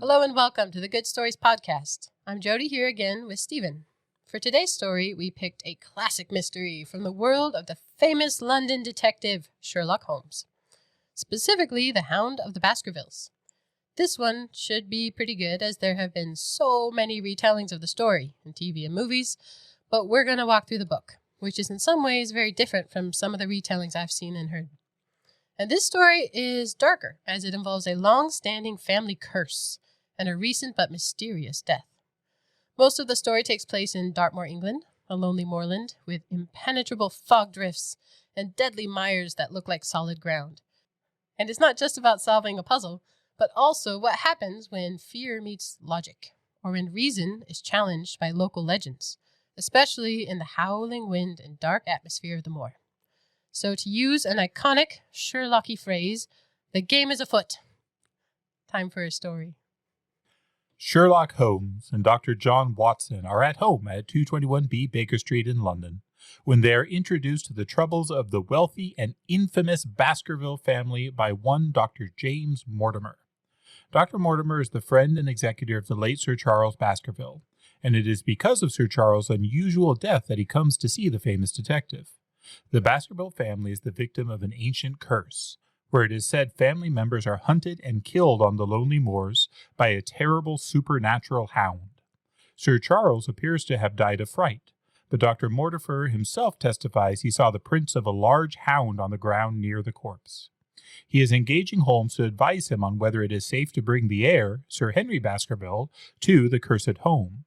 Hello and welcome to the Good Stories Podcast. I'm Jody here again with Stephen. For today's story, we picked a classic mystery from the world of the famous London detective Sherlock Holmes. Specifically, the Hound of the Baskervilles. This one should be pretty good as there have been so many retellings of the story in TV and movies, but we're going to walk through the book, which is in some ways very different from some of the retellings I've seen and heard. And this story is darker as it involves a long-standing family curse and a recent but mysterious death. Most of the story takes place in Dartmoor, England, a lonely moorland with impenetrable fog drifts and deadly mires that look like solid ground. And it's not just about solving a puzzle, but also what happens when fear meets logic, or when reason is challenged by local legends, especially in the howling wind and dark atmosphere of the moor. So to use an iconic Sherlocky phrase, the game is afoot. Time for a story. Sherlock Holmes and Dr. John Watson are at home at 221B Baker Street in London when they are introduced to the troubles of the wealthy and infamous Baskerville family by one Dr. James Mortimer. Dr. Mortimer is the friend and executor of the late Sir Charles Baskerville, and it is because of Sir Charles' unusual death that he comes to see the famous detective. The Baskerville family is the victim of an ancient curse, where it is said family members are hunted and killed on the lonely moors by a terrible supernatural hound. Sir Charles appears to have died of fright, but Dr. Mortimer himself testifies he saw the prints of a large hound on the ground near the corpse. He is engaging Holmes to advise him on whether it is safe to bring the heir, Sir Henry Baskerville, to the cursed home.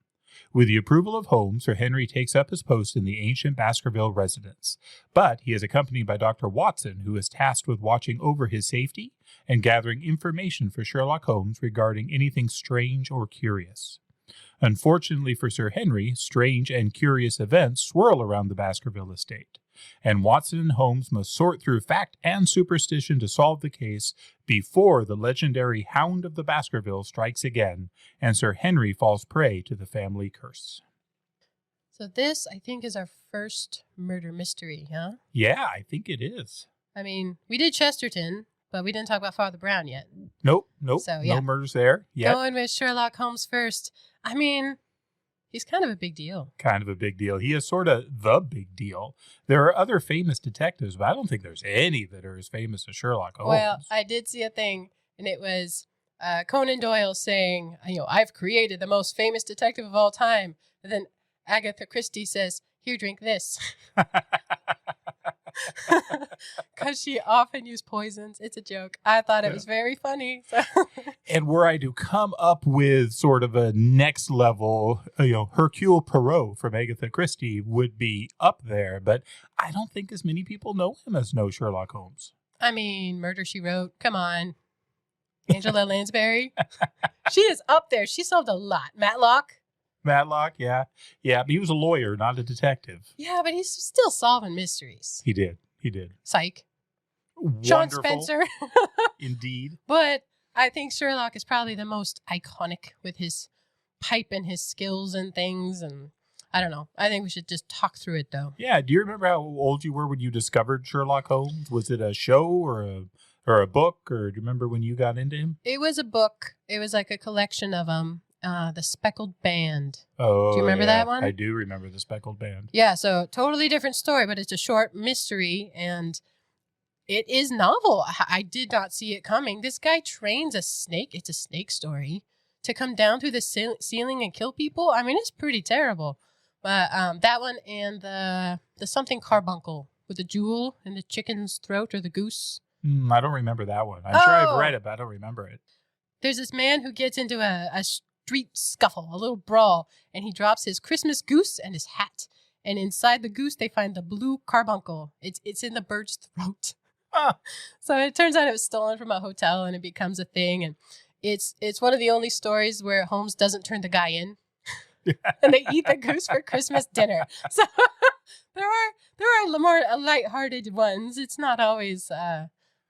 With the approval of Holmes, Sir Henry takes up his post in the ancient Baskerville residence, but he is accompanied by Dr. Watson, who is tasked with watching over his safety and gathering information for Sherlock Holmes regarding anything strange or curious. Unfortunately for Sir Henry, strange and curious events swirl around the Baskerville estate, and Watson and Holmes must sort through fact and superstition to solve the case before the legendary Hound of the Baskerville strikes again and Sir Henry falls prey to the family curse. So this, I think, is our first murder mystery, huh? Yeah, I think it is. I mean, we did Chesterton, but we didn't talk about Father Brown yet. Nope. So, yeah. No murders there yet. Going with Sherlock Holmes first. I mean, he's kind of a big deal. Kind of a big deal. He is sort of the big deal. There are other famous detectives, but I don't think there's any that are as famous as Sherlock Holmes. Well, I did see a thing, and it was Conan Doyle saying, I've created the most famous detective of all time. And then Agatha Christie says, here, drink this. Because she often used poisons. It's a joke. I thought it was very funny. So. And were I to come up with sort of a next level, Hercule Poirot from Agatha Christie would be up there, but I don't think as many people know him as know Sherlock Holmes. I mean, Murder, She Wrote. Come on. Angela Lansbury. She is up there. She solved a lot. Matlock, yeah. Yeah, but he was a lawyer, not a detective. Yeah, but he's still solving mysteries. He did. Psych. Wonderful. Sean Spencer. Indeed. But I think Sherlock is probably the most iconic with his pipe and his skills and things. And I don't know. I think we should just talk through it, though. Yeah. Do you remember how old you were when you discovered Sherlock Holmes? Was it a show or a book? Or do you remember when you got into him? It was a book. It was like a collection of them. The Speckled Band. Oh, do you remember that one? I do remember the Speckled Band. Yeah, so totally different story, but it's a short mystery, and it is novel. I did not see it coming. This guy trains a snake. It's a snake story to come down through the ceiling and kill people. I mean, it's pretty terrible. But that one and the something carbuncle with the jewel in the chicken's throat or the goose. I don't remember that one. I'm sure I've read it, but I don't remember it. There's this man who gets into a street scuffle, a little brawl, and he drops his Christmas goose and his hat. And inside the goose, they find the blue carbuncle. It's in the bird's throat. So it turns out it was stolen from a hotel, and it becomes a thing. And it's one of the only stories where Holmes doesn't turn the guy in, and they eat the goose for Christmas dinner. So there are more lighthearted ones. It's not always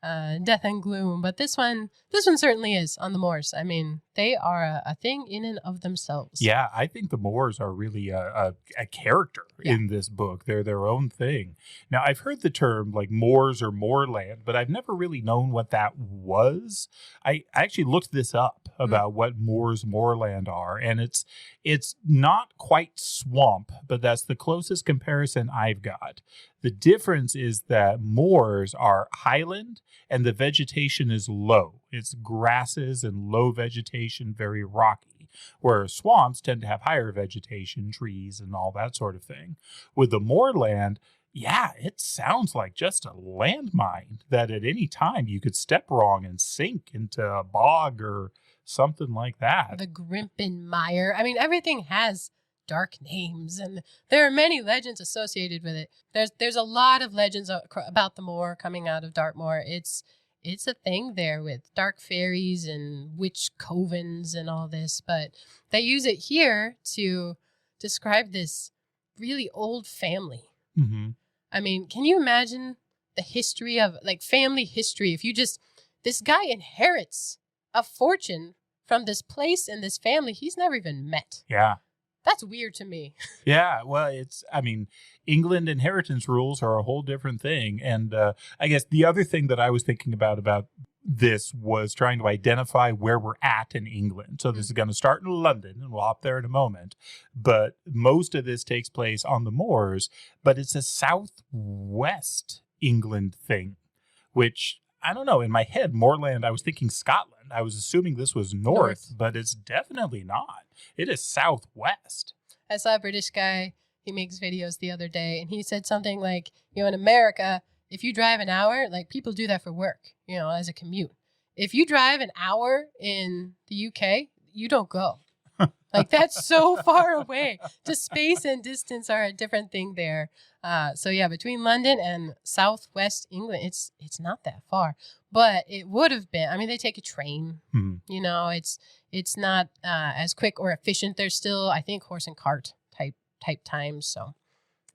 death and gloom, but this one certainly is on the moors. I mean, they are a thing in and of themselves. Yeah, I think the Moors are really a character in this book. They're their own thing. Now, I've heard the term like moors or moorland, but I've never really known what that was. I actually looked this up about what moors moorland are, and it's not quite swamp, but that's the closest comparison I've got. The difference is that moors are highland and the vegetation is low. It's grasses and low vegetation, very rocky, whereas swamps tend to have higher vegetation, trees and all that sort of thing. With the moorland, yeah, it sounds like just a landmine that at any time you could step wrong and sink into a bog or something like that. The Grimpen Mire. I mean, everything has dark names, and there are many legends associated with it. There's a lot of legends about the moor coming out of Dartmoor. It's a thing there with dark fairies and witch covens and all this, but they use it here to describe this really old family. Mm-hmm. I mean, can you imagine the history of, like, family history? If this guy inherits a fortune from this place and this family he's never even met. Yeah. That's weird to me. Yeah, well, England inheritance rules are a whole different thing. And I guess the other thing that I was thinking about this was trying to identify where we're at in England. So this is going to start in London, and we'll hop there in a moment. But most of this takes place on the moors, but it's a southwest England thing, which, I don't know, in my head, moorland, I was thinking Scotland. I was assuming this was north, but it's definitely not. It is southwest. I saw a British guy, he makes videos the other day, and he said something like, in America, if you drive an hour, like, people do that for work, as a commute. If you drive an hour in the UK, you don't go. Like, that's so far away. Just space and distance are a different thing there. So yeah, between London and southwest England, it's not that far, but it would have been. I mean, they take a train. Mm-hmm. It's not as quick or efficient. There's still, I think, horse and cart type times, so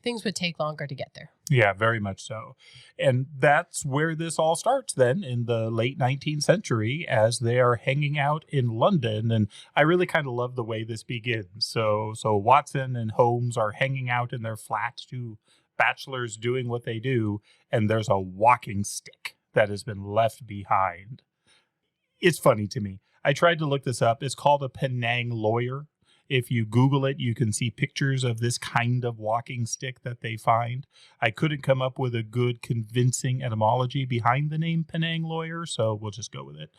things would take longer to get there. Yeah, very much so. And that's where this all starts then, in the late 19th century, as they are hanging out in London. And I really kind of love the way this begins. So Watson and Holmes are hanging out in their flat, two bachelors doing what they do, and there's a walking stick that has been left behind. It's funny to me. I tried to look this up. It's called a Penang lawyer. If you Google it, you can see pictures of this kind of walking stick that they find. I couldn't come up with a good, convincing etymology behind the name Penang lawyer, so we'll just go with it.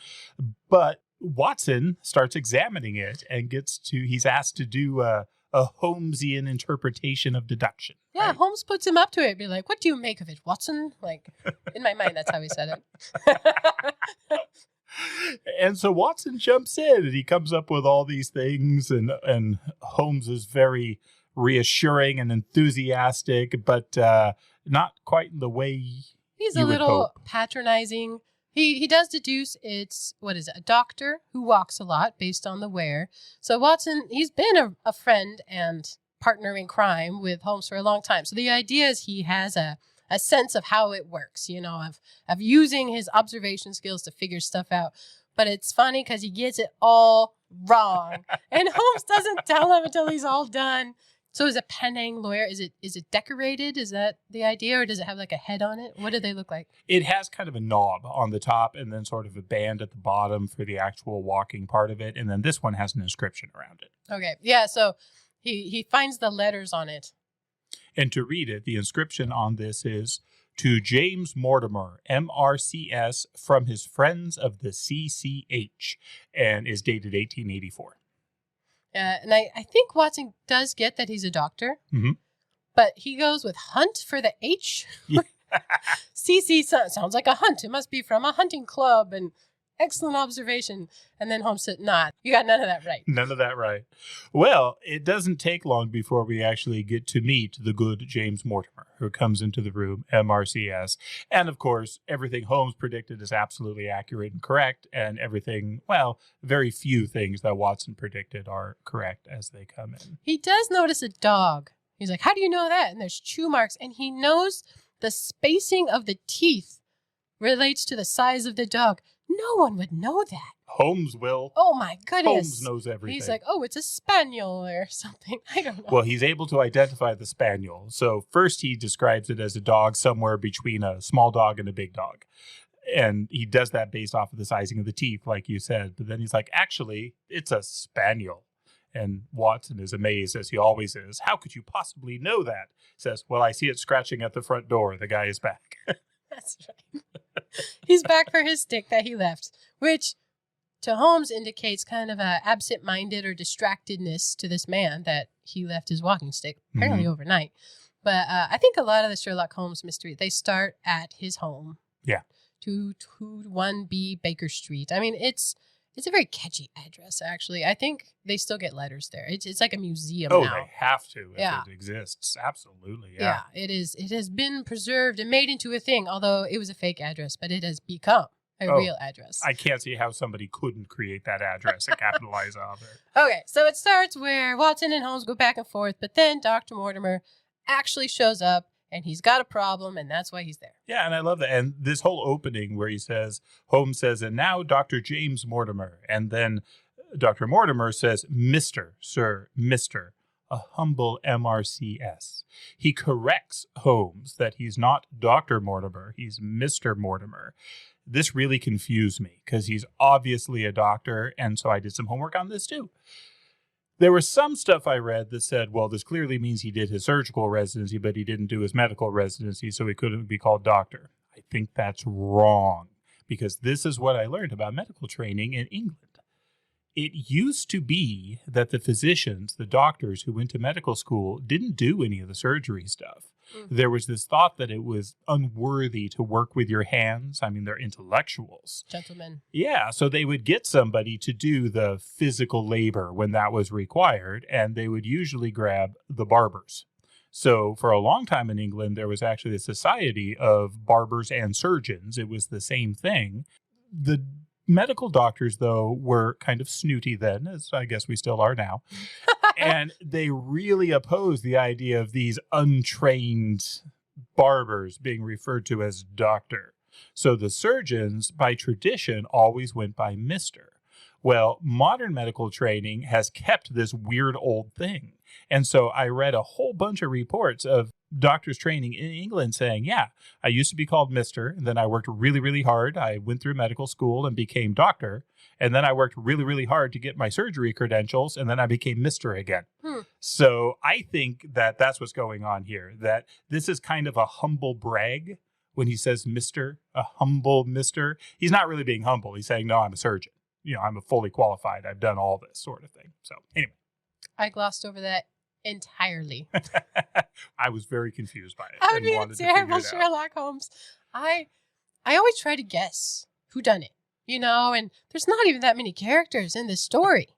But Watson starts examining it and he's asked to do a Holmesian interpretation of deduction. Yeah, right? Holmes puts him up to it. Be like, what do you make of it, Watson? Like, in my mind, that's how he said it. And so Watson jumps in and he comes up with all these things, and Holmes is very reassuring and enthusiastic, but not quite in the way he's a little patronizing. He does deduce it's, a doctor who walks a lot based on the wear. So Watson, he's been a friend and partner in crime with Holmes for a long time. So the idea is he has a sense of how it works, of using his observation skills to figure stuff out. But it's funny because he gets it all wrong. And Holmes doesn't tell him until he's all done. So is a Penang lawyer, is it decorated? Is that the idea? Or does it have like a head on it? What do they look like? It has kind of a knob on the top and then sort of a band at the bottom for the actual walking part of it. And then this one has an inscription around it. Okay. Yeah. So he finds the letters on it. And to read it, the inscription on this is, "To James Mortimer, MRCS, from his friends of the CCH," and is dated 1884. And I think Watson does get that he's a doctor, but he goes with Hunt for the H. Yeah. CC sounds like a hunt. It must be from a hunting club, and excellent observation. And then Holmes said, nah, you got none of that right. None of that right. Well, it doesn't take long before we actually get to meet the good James Mortimer, who comes into the room, MRCS. And of course, everything Holmes predicted is absolutely accurate and correct. And everything, very few things that Watson predicted are correct as they come in. He does notice a dog. He's like, how do you know that? And there's chew marks. And he knows the spacing of the teeth relates to the size of the dog. No one would know that. Holmes will. Oh my goodness. Holmes knows everything. He's like, oh, it's a spaniel or something. I don't know. Well, he's able to identify the spaniel. So first he describes it as a dog somewhere between a small dog and a big dog. And he does that based off of the sizing of the teeth, like you said. But then he's like, actually, it's a spaniel. And Watson is amazed, as he always is. How could you possibly know that? Says, well, I see it scratching at the front door. The guy is back. That's right. He's back for his stick that he left, which to Holmes indicates kind of a absent-minded or distractedness to this man that he left his walking stick, apparently overnight. But I think a lot of the Sherlock Holmes mystery, they start at his home. Yeah. 221B Baker Street. I mean, it's a very catchy address, actually. I think they still get letters there. It's like a museum now. Oh, they have to if it exists. Absolutely, yeah. Yeah, it is. It has been preserved and made into a thing, although it was a fake address, but it has become a real address. I can't see how somebody couldn't create that address and capitalize on it. Okay, so it starts where Watson and Holmes go back and forth, but then Dr. Mortimer actually shows up, and he's got a problem, and that's why he's there. Yeah, and I love that. And this whole opening where Holmes says, and now Dr. James Mortimer. And then Dr. Mortimer says, Mr. Sir, Mr. A humble MRCS. He corrects Holmes that he's not Dr. Mortimer, he's Mr. Mortimer. This really confused me because he's obviously a doctor, and so I did some homework on this too. There was some stuff I read that said, well, this clearly means he did his surgical residency, but he didn't do his medical residency, so he couldn't be called doctor. I think that's wrong, because this is what I learned about medical training in England. It used to be that the physicians, the doctors who went to medical school, didn't do any of the surgery stuff. Mm-hmm. There was this thought that it was unworthy to work with your hands. I mean, they're intellectuals. Gentlemen. Yeah, so they would get somebody to do the physical labor when that was required, and they would usually grab the barbers. So for a long time in England, there was actually a society of barbers and surgeons. It was the same thing. The medical doctors, though, were kind of snooty then, as I guess we still are now. And they really opposed the idea of these untrained barbers being referred to as doctor. So the surgeons, by tradition, always went by Mr. Well, modern medical training has kept this weird old thing. And so I read a whole bunch of reports of doctors training in England saying, yeah, I used to be called Mr. And then I worked really, really hard. I went through medical school and became doctor. And then I worked really, really hard to get my surgery credentials. And then I became Mr. again. So I think that that's what's going on here, that this is kind of a humble brag when he says Mr., a humble Mr. He's not really being humble. He's saying, no, I'm a surgeon. I'm a fully qualified. I've done all this sort of thing. So anyway. I glossed over that entirely. I was very confused by it. I would be a terrible Sherlock Holmes. I always try to guess who done it, and there's not even that many characters in this story.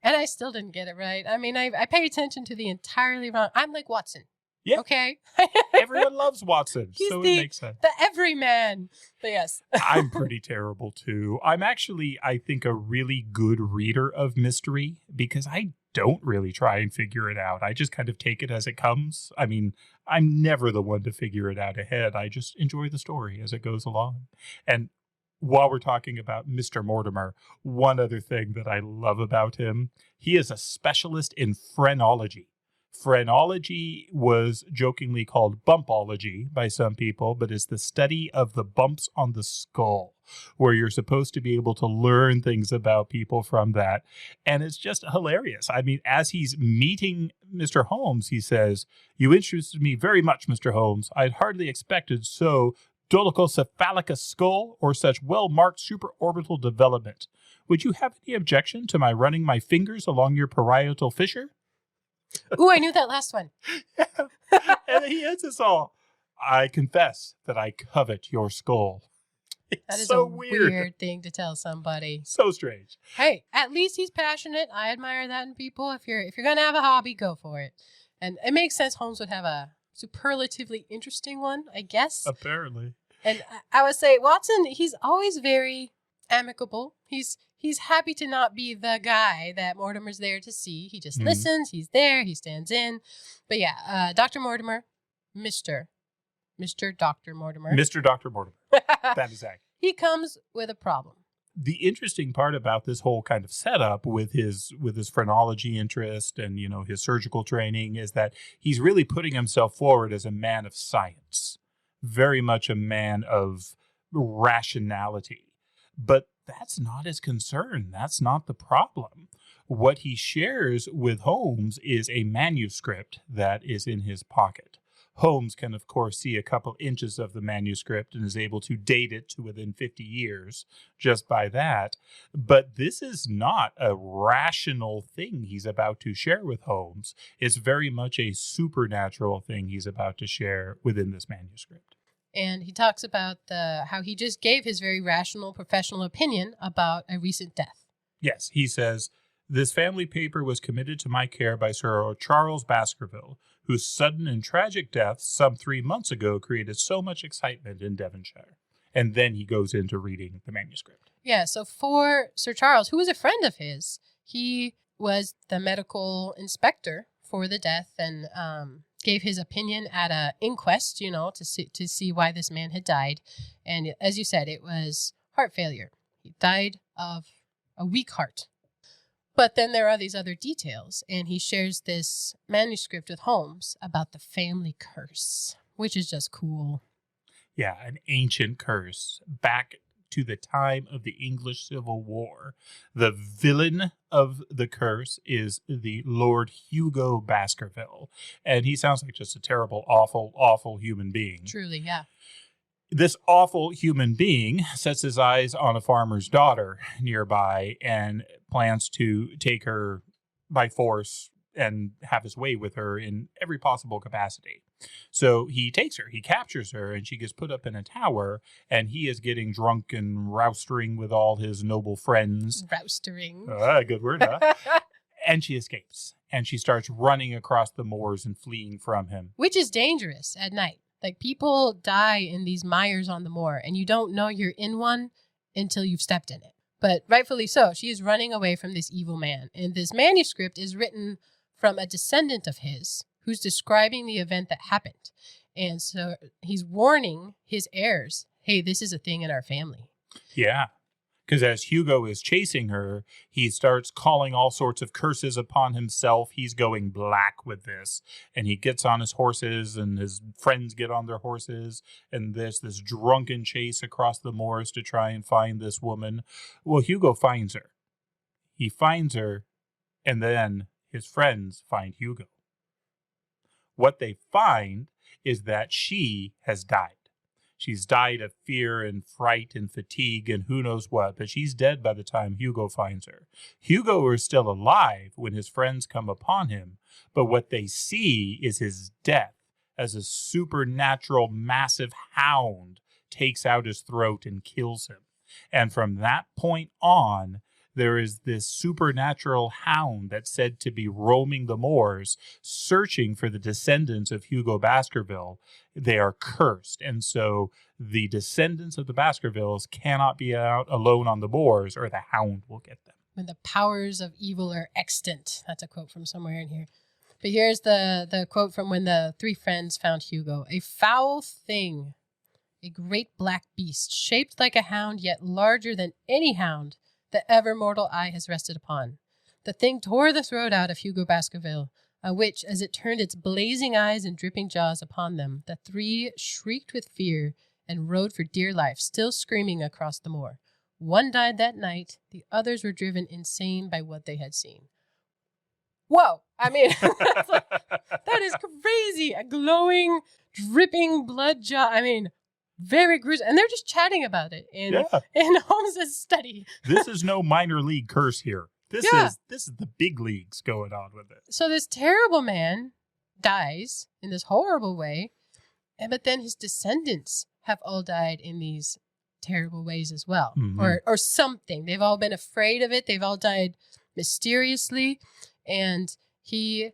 And I still didn't get it right. I mean, I pay attention to the entirely wrong. I'm like Watson. Yeah. Okay. Everyone loves Watson, so it makes sense. The everyman. But yes. I'm pretty terrible too. I'm actually, I think, a really good reader of mystery because I don't really try and figure it out. I just kind of take it as it comes. I mean, I'm never the one to figure it out ahead. I just enjoy the story as it goes along. And while we're talking about Mr. Mortimer, one other thing that I love about him, he is a specialist in phrenology. Phrenology was jokingly called bumpology by some people, but it's the study of the bumps on the skull, where you're supposed to be able to learn things about people from that. And it's just hilarious. I mean, as he's meeting Mr. Holmes, he says, "You interested me very much, Mr. Holmes. I'd hardly expected so dolichocephalic a skull or such well-marked supraorbital development. Would you have any objection to my running my fingers along your parietal fissure?" Ooh, I knew that last one. And he ends us all. "I confess that I covet your skull." That is so weird thing to tell somebody. So strange. Hey, at least he's passionate. I admire that in people. If you're gonna have a hobby, go for it. And it makes sense Holmes would have a superlatively interesting one, I guess. Apparently. And I would say Watson, he's always very amicable. He's happy to not be the guy that Mortimer's there to see. He just listens. He's there. He stands in. But yeah, Dr. Mortimer, Mr. Dr. Mortimer. Mr. Dr. Mortimer. That is accurate. He comes with a problem. The interesting part about this whole kind of setup with his phrenology interest and, his surgical training is that he's really putting himself forward as a man of science. Very much a man of rationality. But that's not his concern. That's not the problem. What he shares with Holmes is a manuscript that is in his pocket. Holmes can, of course, see a couple inches of the manuscript and is able to date it to within 50 years just by that. But this is not a rational thing he's about to share with Holmes. It's very much a supernatural thing he's about to share within this manuscript. And he talks about how he just gave his very rational professional opinion about a recent death. Yes, he says, "This family paper was committed to my care by Sir Charles Baskerville, whose sudden and tragic death some 3 months ago created so much excitement in Devonshire." And then he goes into reading the manuscript. Yeah, so for Sir Charles, who was a friend of his, he was the medical inspector for the death and gave his opinion at an inquest, to see why this man had died. And as you said, it was heart failure. He died of a weak heart. But then there are these other details, and he shares this manuscript with Holmes about the family curse, which is just cool. Yeah, an ancient curse back to the time of the English Civil War. The villain of the curse is the Lord Hugo Baskerville, and he sounds like just a terrible, awful, awful human being. Truly, yeah. This awful human being sets his eyes on a farmer's daughter nearby and plans to take her by force and have his way with her in every possible capacity. So he takes her, he captures her, and she gets put up in a tower, and he is getting drunk and roustering with all his noble friends. Roustering. Good word, huh? And she escapes, and she starts running across the moors and fleeing from him. Which is dangerous at night. Like, people die in these mires on the moor, and you don't know you're in one until you've stepped in it. But rightfully so, she is running away from this evil man. And this manuscript is written from a descendant of his who's describing the event that happened. And so he's warning his heirs, hey, this is a thing in our family. Yeah. Because as Hugo is chasing her, he starts calling all sorts of curses upon himself. He's going black with this. And he gets on his horses, and his friends get on their horses. And there's this drunken chase across the moors to try and find this woman. Well, Hugo finds her. He finds her, and then his friends find Hugo. What they find is that she has died. She's died of fear and fright and fatigue and who knows what, but she's dead by the time Hugo finds her. Hugo is still alive when his friends come upon him, but what they see is his death as a supernatural massive hound takes out his throat and kills him. And from that point on, there is this supernatural hound that's said to be roaming the moors, searching for the descendants of Hugo Baskerville. They are cursed, and so the descendants of the Baskervilles cannot be out alone on the moors, or the hound will get them. When the powers of evil are extant. That's a quote from somewhere in here. But here's the quote from when the three friends found Hugo. "A foul thing, a great black beast, shaped like a hound, yet larger than any hound that ever mortal eye has rested upon. The thing tore the throat out of Hugo Baskerville, which, as it turned its blazing eyes and dripping jaws upon them, the three shrieked with fear and rode for dear life, still screaming across the moor. One died that night. The others were driven insane by what they had seen." Whoa! I mean, that is crazy. A glowing, dripping blood jaw. I mean, very gruesome. And they're just chatting about it in Holmes' study. This is no minor league curse here. This is the big leagues going on with it. So this terrible man dies in this horrible way, but then his descendants have all died in these terrible ways as well. Mm-hmm. Or something. They've all been afraid of it. They've all died mysteriously. And he,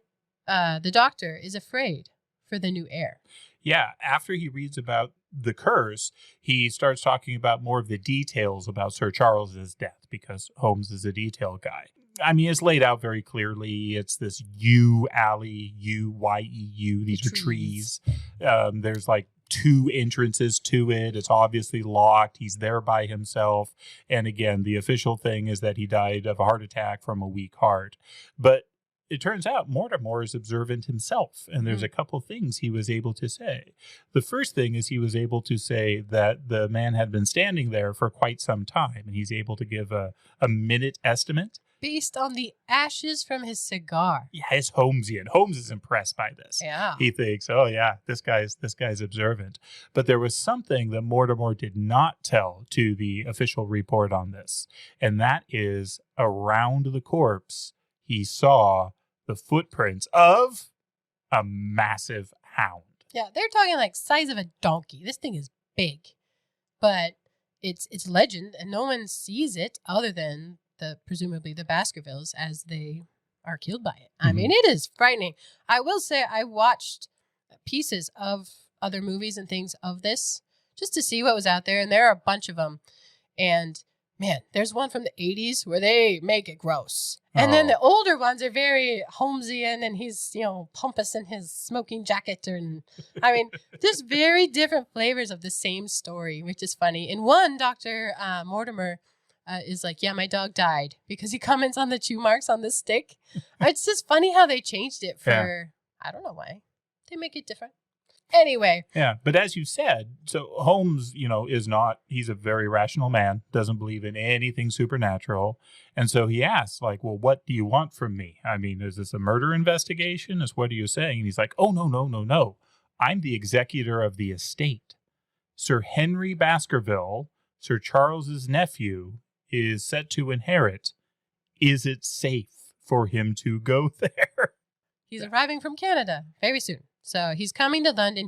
the doctor, is afraid for the new heir. Yeah, after he reads about the curse, he starts talking about more of the details about Sir Charles's death, because Holmes is a detail guy. I mean, it's laid out very clearly. It's this yew alley, U-Y-E-U. These are trees. There's like 2 entrances to it. It's obviously locked. He's there by himself. And again, the official thing is that he died of a heart attack from a weak heart. But it turns out Mortimer is observant himself, and there's a couple things he was able to say. The first thing is he was able to say that the man had been standing there for quite some time, and he's able to give a minute estimate. Based on the ashes from his cigar. Yeah, it's Holmesian. Holmes is impressed by this. Yeah. He thinks, oh yeah, this guy's observant. But there was something that Mortimer did not tell to the official report on this, and that is around the corpse, he saw the footprints of a massive hound. Yeah, they're talking like size of a donkey. This thing is big, but it's legend, and no one sees it other than presumably the Baskervilles as they are killed by it. I mean, it is frightening. I will say I watched pieces of other movies and things of this just to see what was out there, and there are a bunch of them. And man, there's one from the 80s where they make it gross. And then the older ones are very Holmesian, and he's, pompous in his smoking jacket. And I mean, just very different flavors of the same story, which is funny. In one, Dr. Mortimer is like, yeah, my dog died, because he comments on the chew marks on the stick. It's just funny how they changed it for, I don't know why. They make it different. Anyway. Yeah, but as you said, so Holmes, is not, he's a very rational man, doesn't believe in anything supernatural. And so he asks, like, well, what do you want from me? I mean, is this a murder investigation? What are you saying? And he's like, oh, no. I'm the executor of the estate. Sir Henry Baskerville, Sir Charles's nephew, is set to inherit. Is it safe for him to go there? He's arriving from Canada very soon. So he's coming to London.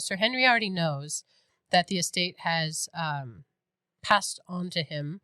Sir Henry already knows that the estate has passed on to him.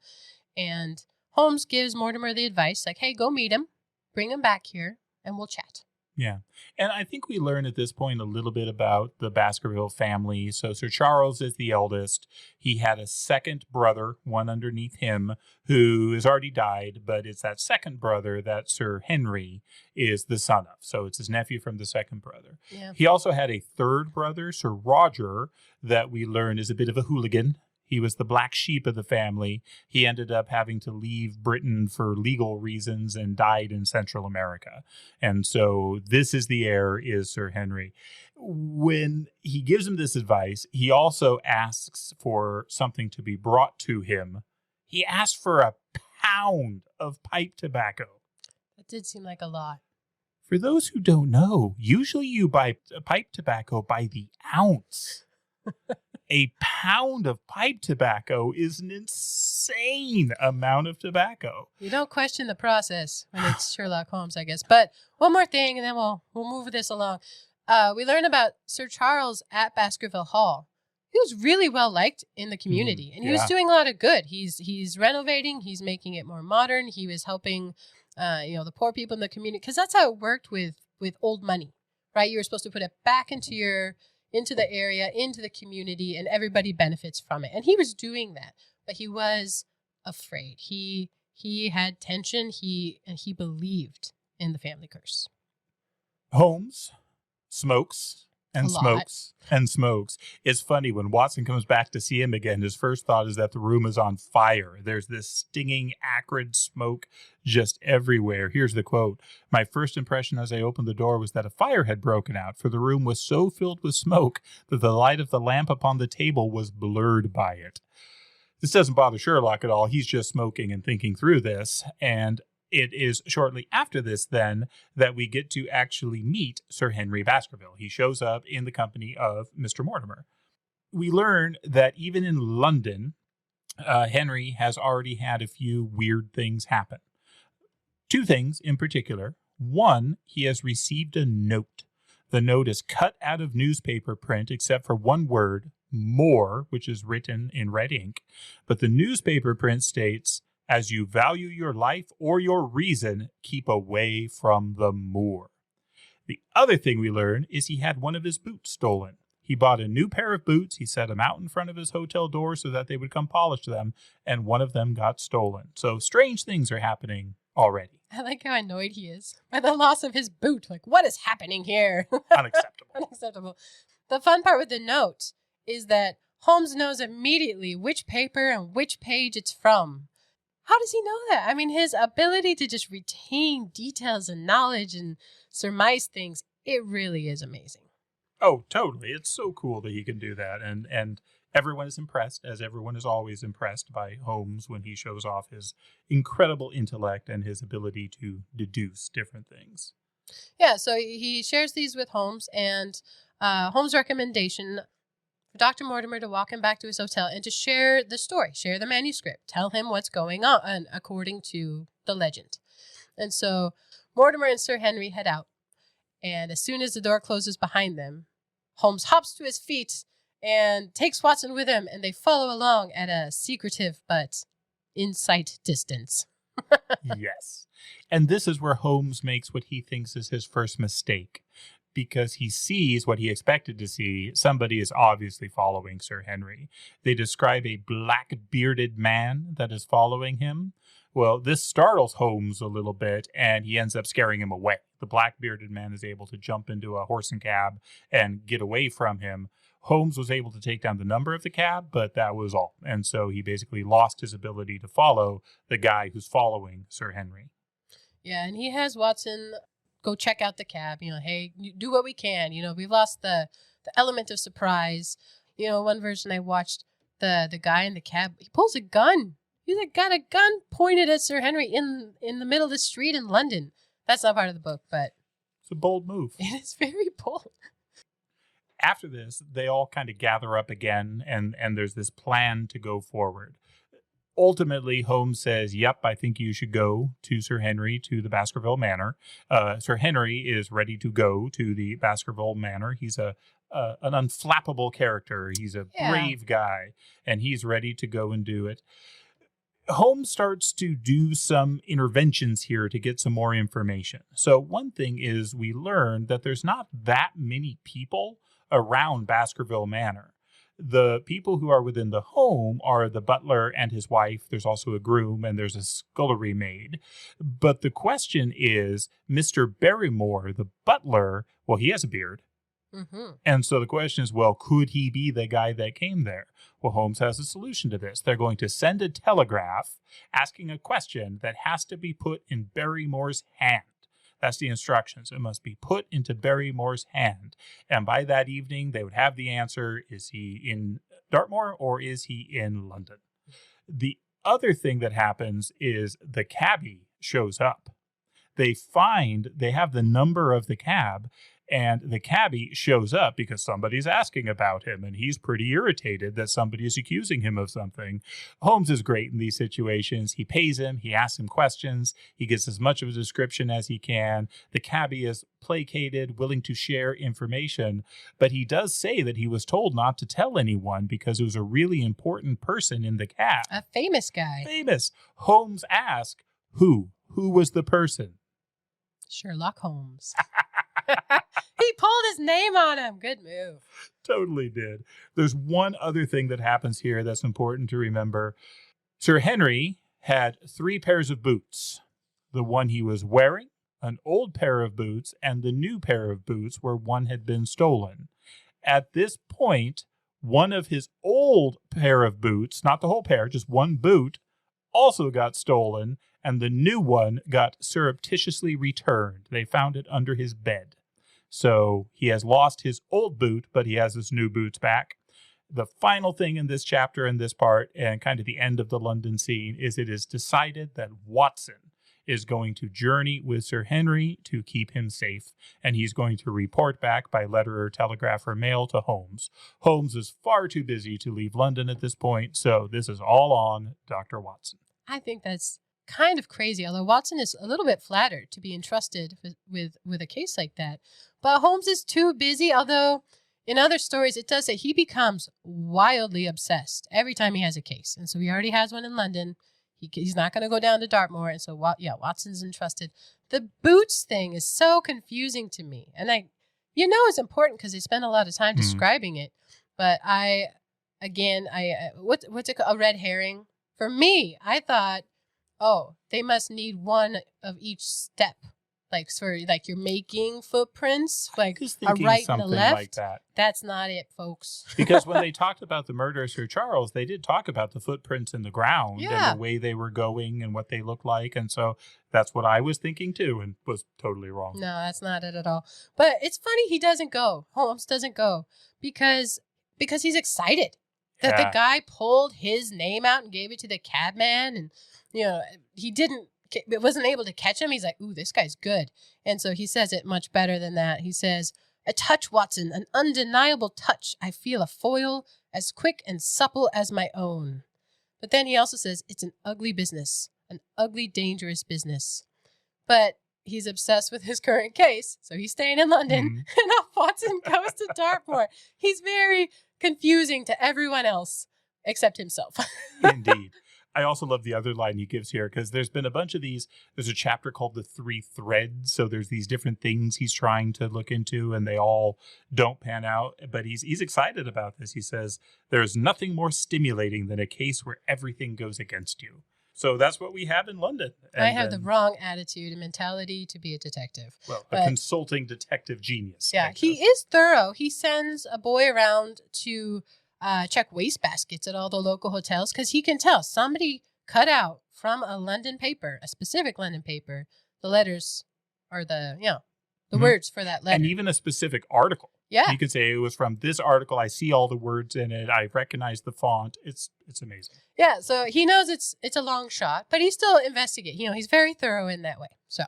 And Holmes gives Mortimer the advice, like, hey, go meet him, bring him back here, and we'll chat. Yeah. And I think we learn at this point a little bit about the Baskerville family. So Sir Charles is the eldest. He had a second brother, one underneath him, who has already died, but it's that second brother that Sir Henry is the son of. So it's his nephew from the second brother. Yeah. He also had a third brother, Sir Roger, that we learn is a bit of a hooligan. He was the black sheep of the family. He ended up having to leave Britain for legal reasons and died in Central America. And so this is the heir, is Sir Henry. When he gives him this advice, he also asks for something to be brought to him. He asked for a pound of pipe tobacco. That did seem like a lot. For those who don't know, usually you buy pipe tobacco by the ounce. A pound of pipe tobacco is an insane amount of tobacco. You don't question the process when it's Sherlock Holmes, I guess. But one more thing, and then we'll move this along. We learn about Sir Charles at Baskerville Hall. He was really well liked in the community, and he was doing a lot of good. He's renovating. He's making it more modern. He was helping, the poor people in the community, because that's how it worked with old money, right? You were supposed to put it back into the area, into the community, and everybody benefits from it. And he was doing that, but he was afraid. He had tension. He believed in the family curse. Holmes smokes and smokes and smokes. It's funny, when Watson comes back to see him again, his first thought is that the room is on fire. There's this stinging, acrid smoke just everywhere. Here's the quote. My first impression as I opened the door was that a fire had broken out, for the room was so filled with smoke that the light of the lamp upon the table was blurred by it. This doesn't bother Sherlock at all. He's just smoking and thinking through this. And it is shortly after this, then, that we get to actually meet Sir Henry Baskerville. He shows up in the company of Mr. Mortimer. We learn that even in London, Henry has already had a few weird things happen. Two things in particular. One, he has received a note. The note is cut out of newspaper print except for one word, more, which is written in red ink. But the newspaper print states, as you value your life or your reason, keep away from the moor. The other thing we learn is he had one of his boots stolen. He bought a new pair of boots. He set them out in front of his hotel door so that they would come polish them, and one of them got stolen. So strange things are happening already. I like how annoyed he is by the loss of his boot. Like, what is happening here? Unacceptable. Unacceptable. The fun part with the note is that Holmes knows immediately which paper and which page it's from. How does he know that? I mean, his ability to just retain details and knowledge and surmise things, it really is amazing. Oh, totally. It's so cool that he can do that. And everyone is impressed, as everyone is always impressed by Holmes when he shows off his incredible intellect and his ability to deduce different things. Yeah, so he shares these with Holmes, and Holmes' recommendation for Dr. Mortimer to walk him back to his hotel and to share the story, share the manuscript, tell him what's going on according to the legend. And so Mortimer and Sir Henry head out, and as soon as the door closes behind them, Holmes hops to his feet and takes Watson with him, and they follow along at a secretive but in sight distance. Yes. And this is where Holmes makes what he thinks is his first mistake, because he sees what he expected to see. Somebody is obviously following Sir Henry. They describe a black-bearded man that is following him. Well, this startles Holmes a little bit, and he ends up scaring him away. The black-bearded man is able to jump into a horse and cab and get away from him. Holmes was able to take down the number of the cab, but that was all. And so he basically lost his ability to follow the guy who's following Sir Henry. Yeah, and he has Watson go check out the cab. Hey, do what we can. We've lost the element of surprise. One version I watched, the guy in the cab, he pulls a gun. He's got a gun pointed at Sir Henry in the middle of the street in London. That's not part of the book, but it's a bold move. It is very bold. After this, they all kind of gather up again, and there's this plan to go forward. Ultimately, Holmes says, yep, I think you should go to Sir Henry, to the Baskerville Manor. Sir Henry is ready to go to the Baskerville Manor. He's an unflappable character. He's a brave guy, and he's ready to go and do it. Holmes starts to do some interventions here to get some more information. So one thing is we learn that there's not that many people around Baskerville Manor. The people who are within the home are the butler and his wife. There's also a groom, and there's a scullery maid. But the question is, Mr. Barrymore, the butler, well, he has a beard. Mm-hmm. And so the question is, well, could he be the guy that came there? Well, Holmes has a solution to this. They're going to send a telegraph asking a question that has to be put in Barrymore's hand. That's the instructions. It must be put into Barrymore's hand. And by that evening, they would have the answer. Is he in Dartmoor or is he in London? The other thing that happens is the cabbie shows up. They have the number of the cab, and the cabbie shows up because somebody's asking about him, and he's pretty irritated that somebody is accusing him of something. Holmes is great in these situations. He pays him. He asks him questions. He gets as much of a description as he can. The cabbie is placated, willing to share information, but he does say that he was told not to tell anyone because it was a really important person in the cab. A famous guy. Famous. Holmes asks, who? Who was the person? Sherlock Holmes. He pulled his name on him. Good move. Totally did. There's one other thing that happens here that's important to remember. Sir Henry had 3 pairs of boots. The one he was wearing, an old pair of boots, and the new pair of boots where one had been stolen. At this point, one of his old pair of boots, not the whole pair, just one boot, also got stolen, and the new one got surreptitiously returned. They found it under his bed. So he has lost his old boot, but he has his new boots back. The final thing in this chapter, in this part, and kind of the end of the London scene, is it is decided that Watson is going to journey with Sir Henry to keep him safe, and he's going to report back by letter or telegraph or mail to Holmes. Holmes is far too busy to leave London at this point, so this is all on Dr. Watson. I think that's kind of crazy, although Watson is a little bit flattered to be entrusted with a case like that. But Holmes is too busy, although in other stories it does say he becomes wildly obsessed every time he has a case. And so he already has one in London. He's not going to go down to Dartmoor, and so Watson's entrusted. The boots thing is so confusing to me, and it's important because they spend a lot of time describing it. But what's it called? A red herring. For me, I thought, they must need one of each step. like for like you're making footprints, like Just a thinking right and something a left. like that. That's not it, folks. Because when they talked about the murder of Sir Charles, they did talk about the footprints in the ground Yeah. and the way they were going and what they looked like. And so that's what I was thinking too, and was totally wrong. No, that's not it at all. But it's funny he doesn't go. Holmes doesn't go because he's excited that the guy pulled his name out and gave it to the cabman, and it wasn't able to catch him. He's like, "Ooh, this guy's good," and so he says it much better than that. He says, "A touch, Watson, an undeniable touch. I feel a foil as quick and supple as my own." But then he also says, "It's an ugly business, an ugly, dangerous business." But he's obsessed with his current case, so he's staying in London, and off Watson goes to Dartmoor. He's very confusing to everyone else except himself. Indeed. I also love the other line he gives here, because there's been a bunch of these. There's a chapter called The Three Threads. So there's these different things he's trying to look into, and they all don't pan out. But he's excited about this. He says, "There's nothing more stimulating than a case where everything goes against you." So that's what we have in London. I have the wrong attitude and mentality to be a detective. Well, a consulting detective genius. Yeah, he is thorough. He sends a boy around to check wastebaskets at all the local hotels because he can tell somebody cut out from a London paper, a specific London paper, the letters or the words for that letter. And even a specific article. Yeah. You could say it was from this article. I see all the words in it. I recognize the font. It's amazing. Yeah, so he knows it's a long shot, but he still investigates. He's very thorough in that way. So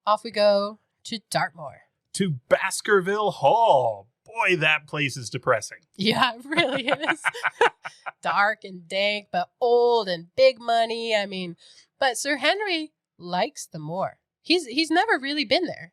off we go to Dartmoor. To Baskerville Hall. Boy, that place is depressing. Yeah, it really is. Dark and dank, but old and big money. I mean, but Sir Henry likes the moor. He's never really been there.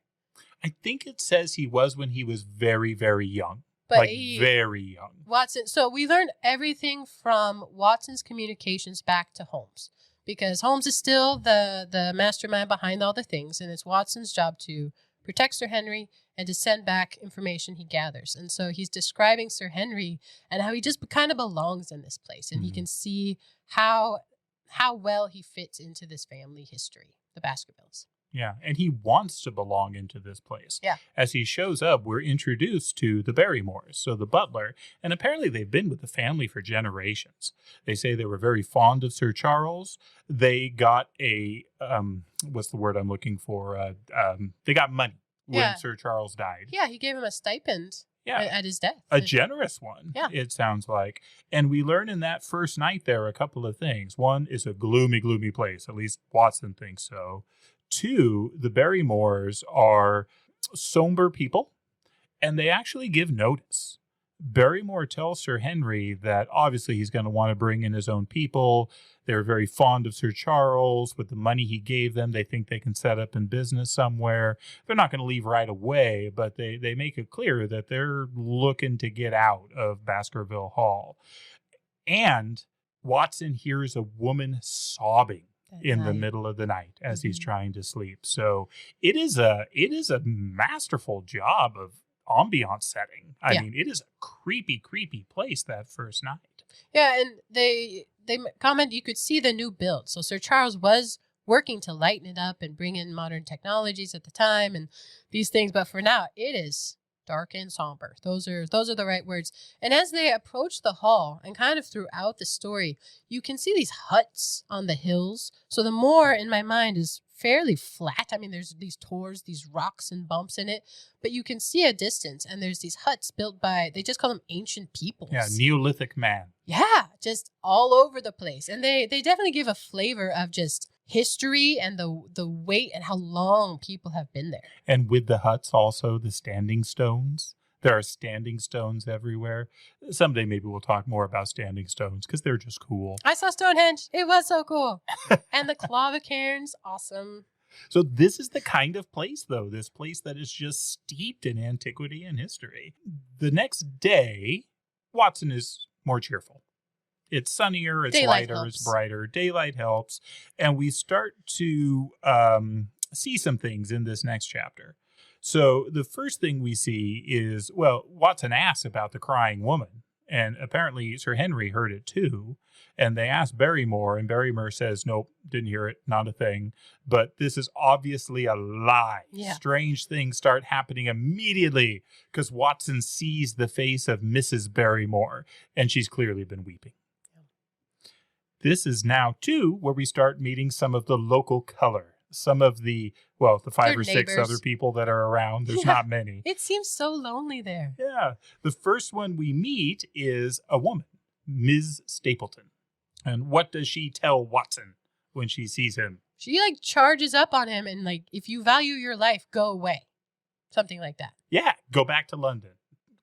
I think it says he was when he was very, very young. But very young. Watson. So we learned everything from Watson's communications back to Holmes, because Holmes is still the mastermind behind all the things, and it's Watson's job to protect Sir Henry and to send back information he gathers. And so he's describing Sir Henry and how he just kind of belongs in this place, and he can see how well he fits into this family history, the Baskervilles. Yeah, and he wants to belong into this place. Yeah. As he shows up, we're introduced to the Barrymores, so the butler, and apparently they've been with the family for generations. They say they were very fond of Sir Charles. They got what's the word I'm looking for? They got money when Sir Charles died. Yeah, he gave him a stipend at his death. A generous one, it sounds like. And we learn in that first night there a couple of things. One, is a gloomy, gloomy place. At least Watson thinks so. Two, the Barrymores are somber people, and they actually give notice. Barrymore tells Sir Henry that obviously he's going to want to bring in his own people. They're very fond of Sir Charles. With the money he gave them, they think they can set up in business somewhere. They're not going to leave right away, but they make it clear that they're looking to get out of Baskerville Hall. And Watson hears a woman sobbing in the middle of the night as he's trying to sleep. So it is a masterful job of ambiance setting. I mean, it is a creepy, creepy place that first night. Yeah, and they comment you could see the new build. So Sir Charles was working to lighten it up and bring in modern technologies at the time and these things, but for now it is dark and somber. Those are the right words. And as they approach the hall and kind of throughout the story, you can see these huts on the hills. So the moor in my mind is fairly flat. I mean, there's these tors, these rocks and bumps in it, but you can see a distance, and there's these huts built by, they just call them ancient peoples. Yeah, Neolithic man. Yeah, just all over the place. And they definitely give a flavor of just history and the weight and how long people have been there. And with the huts also the standing stones. There are standing stones everywhere. Someday maybe we'll talk more about standing stones because they're just cool. I saw Stonehenge. It was so cool. And the clavicairns, awesome. So this is the kind of place, though, this place that is just steeped in antiquity and history. The next day, Watson is more cheerful. It's sunnier, it's lighter, it's brighter. Daylight helps. And we start to see some things in this next chapter. So the first thing we see is, well, Watson asks about the crying woman. And apparently Sir Henry heard it too. And they asked Barrymore, and Barrymore says, nope, didn't hear it, not a thing. But this is obviously a lie. Yeah. Strange things start happening immediately because Watson sees the face of Mrs. Barrymore, and she's clearly been weeping. This is now, too, where we start meeting some of the local color. Some of the 5 Their or 6 neighbors. other people that are around. There's not many. It seems so lonely there. Yeah. The first one we meet is a woman, Ms. Stapleton. And what does she tell Watson when she sees him? She charges up on him and if you value your life, go away. Something like that. Yeah, go back to London.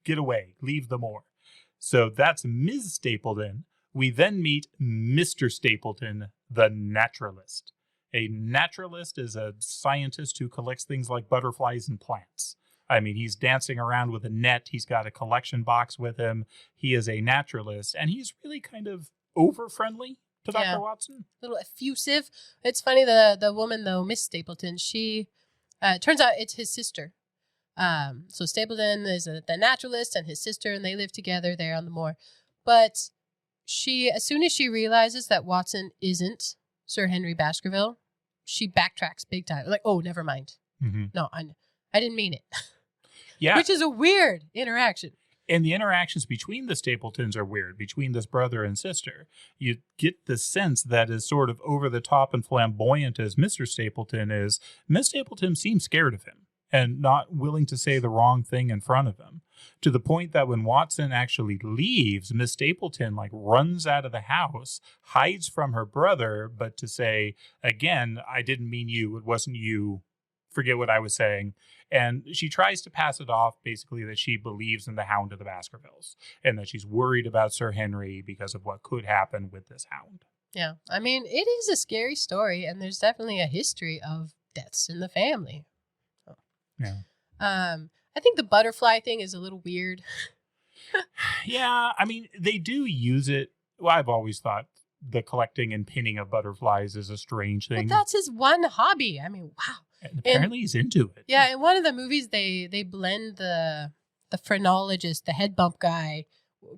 Get away. Leave the moor. So that's Ms. Stapleton. We then meet Mr. Stapleton, the naturalist. A naturalist is a scientist who collects things like butterflies and plants. I mean, he's dancing around with a net. He's got a collection box with him. He is a naturalist, and he's really kind of over-friendly to Dr. Watson. A little effusive. It's funny, the woman, though, Miss Stapleton, she, turns out it's his sister. So Stapleton is the naturalist and his sister, and they live together there on the moor. But she, as soon as she realizes that Watson isn't Sir Henry Baskerville, she backtracks big time. Oh, never mind. Mm-hmm. No, I didn't mean it. Yeah. Which is a weird interaction. And the interactions between the Stapletons are weird, between this brother and sister. You get the sense that as sort of over the top and flamboyant as Mr. Stapleton is, Miss Stapleton seems scared of him and not willing to say the wrong thing in front of him. To the point that when Watson actually leaves, Miss Stapleton runs out of the house, hides from her brother, but to say, again, I didn't mean you, it wasn't you, forget what I was saying. And she tries to pass it off, basically, that she believes in the Hound of the Baskervilles and that she's worried about Sir Henry because of what could happen with this hound. Yeah, I mean, it is a scary story, and there's definitely a history of deaths in the family. Oh. Yeah. I think the butterfly thing is a little weird. Yeah, I mean, they do use it. Well, I've always thought the collecting and pinning of butterflies is a strange thing. Well, that's his one hobby. I mean, wow. And apparently he's into it. Yeah, in one of the movies, they blend the phrenologist, the head bump guy,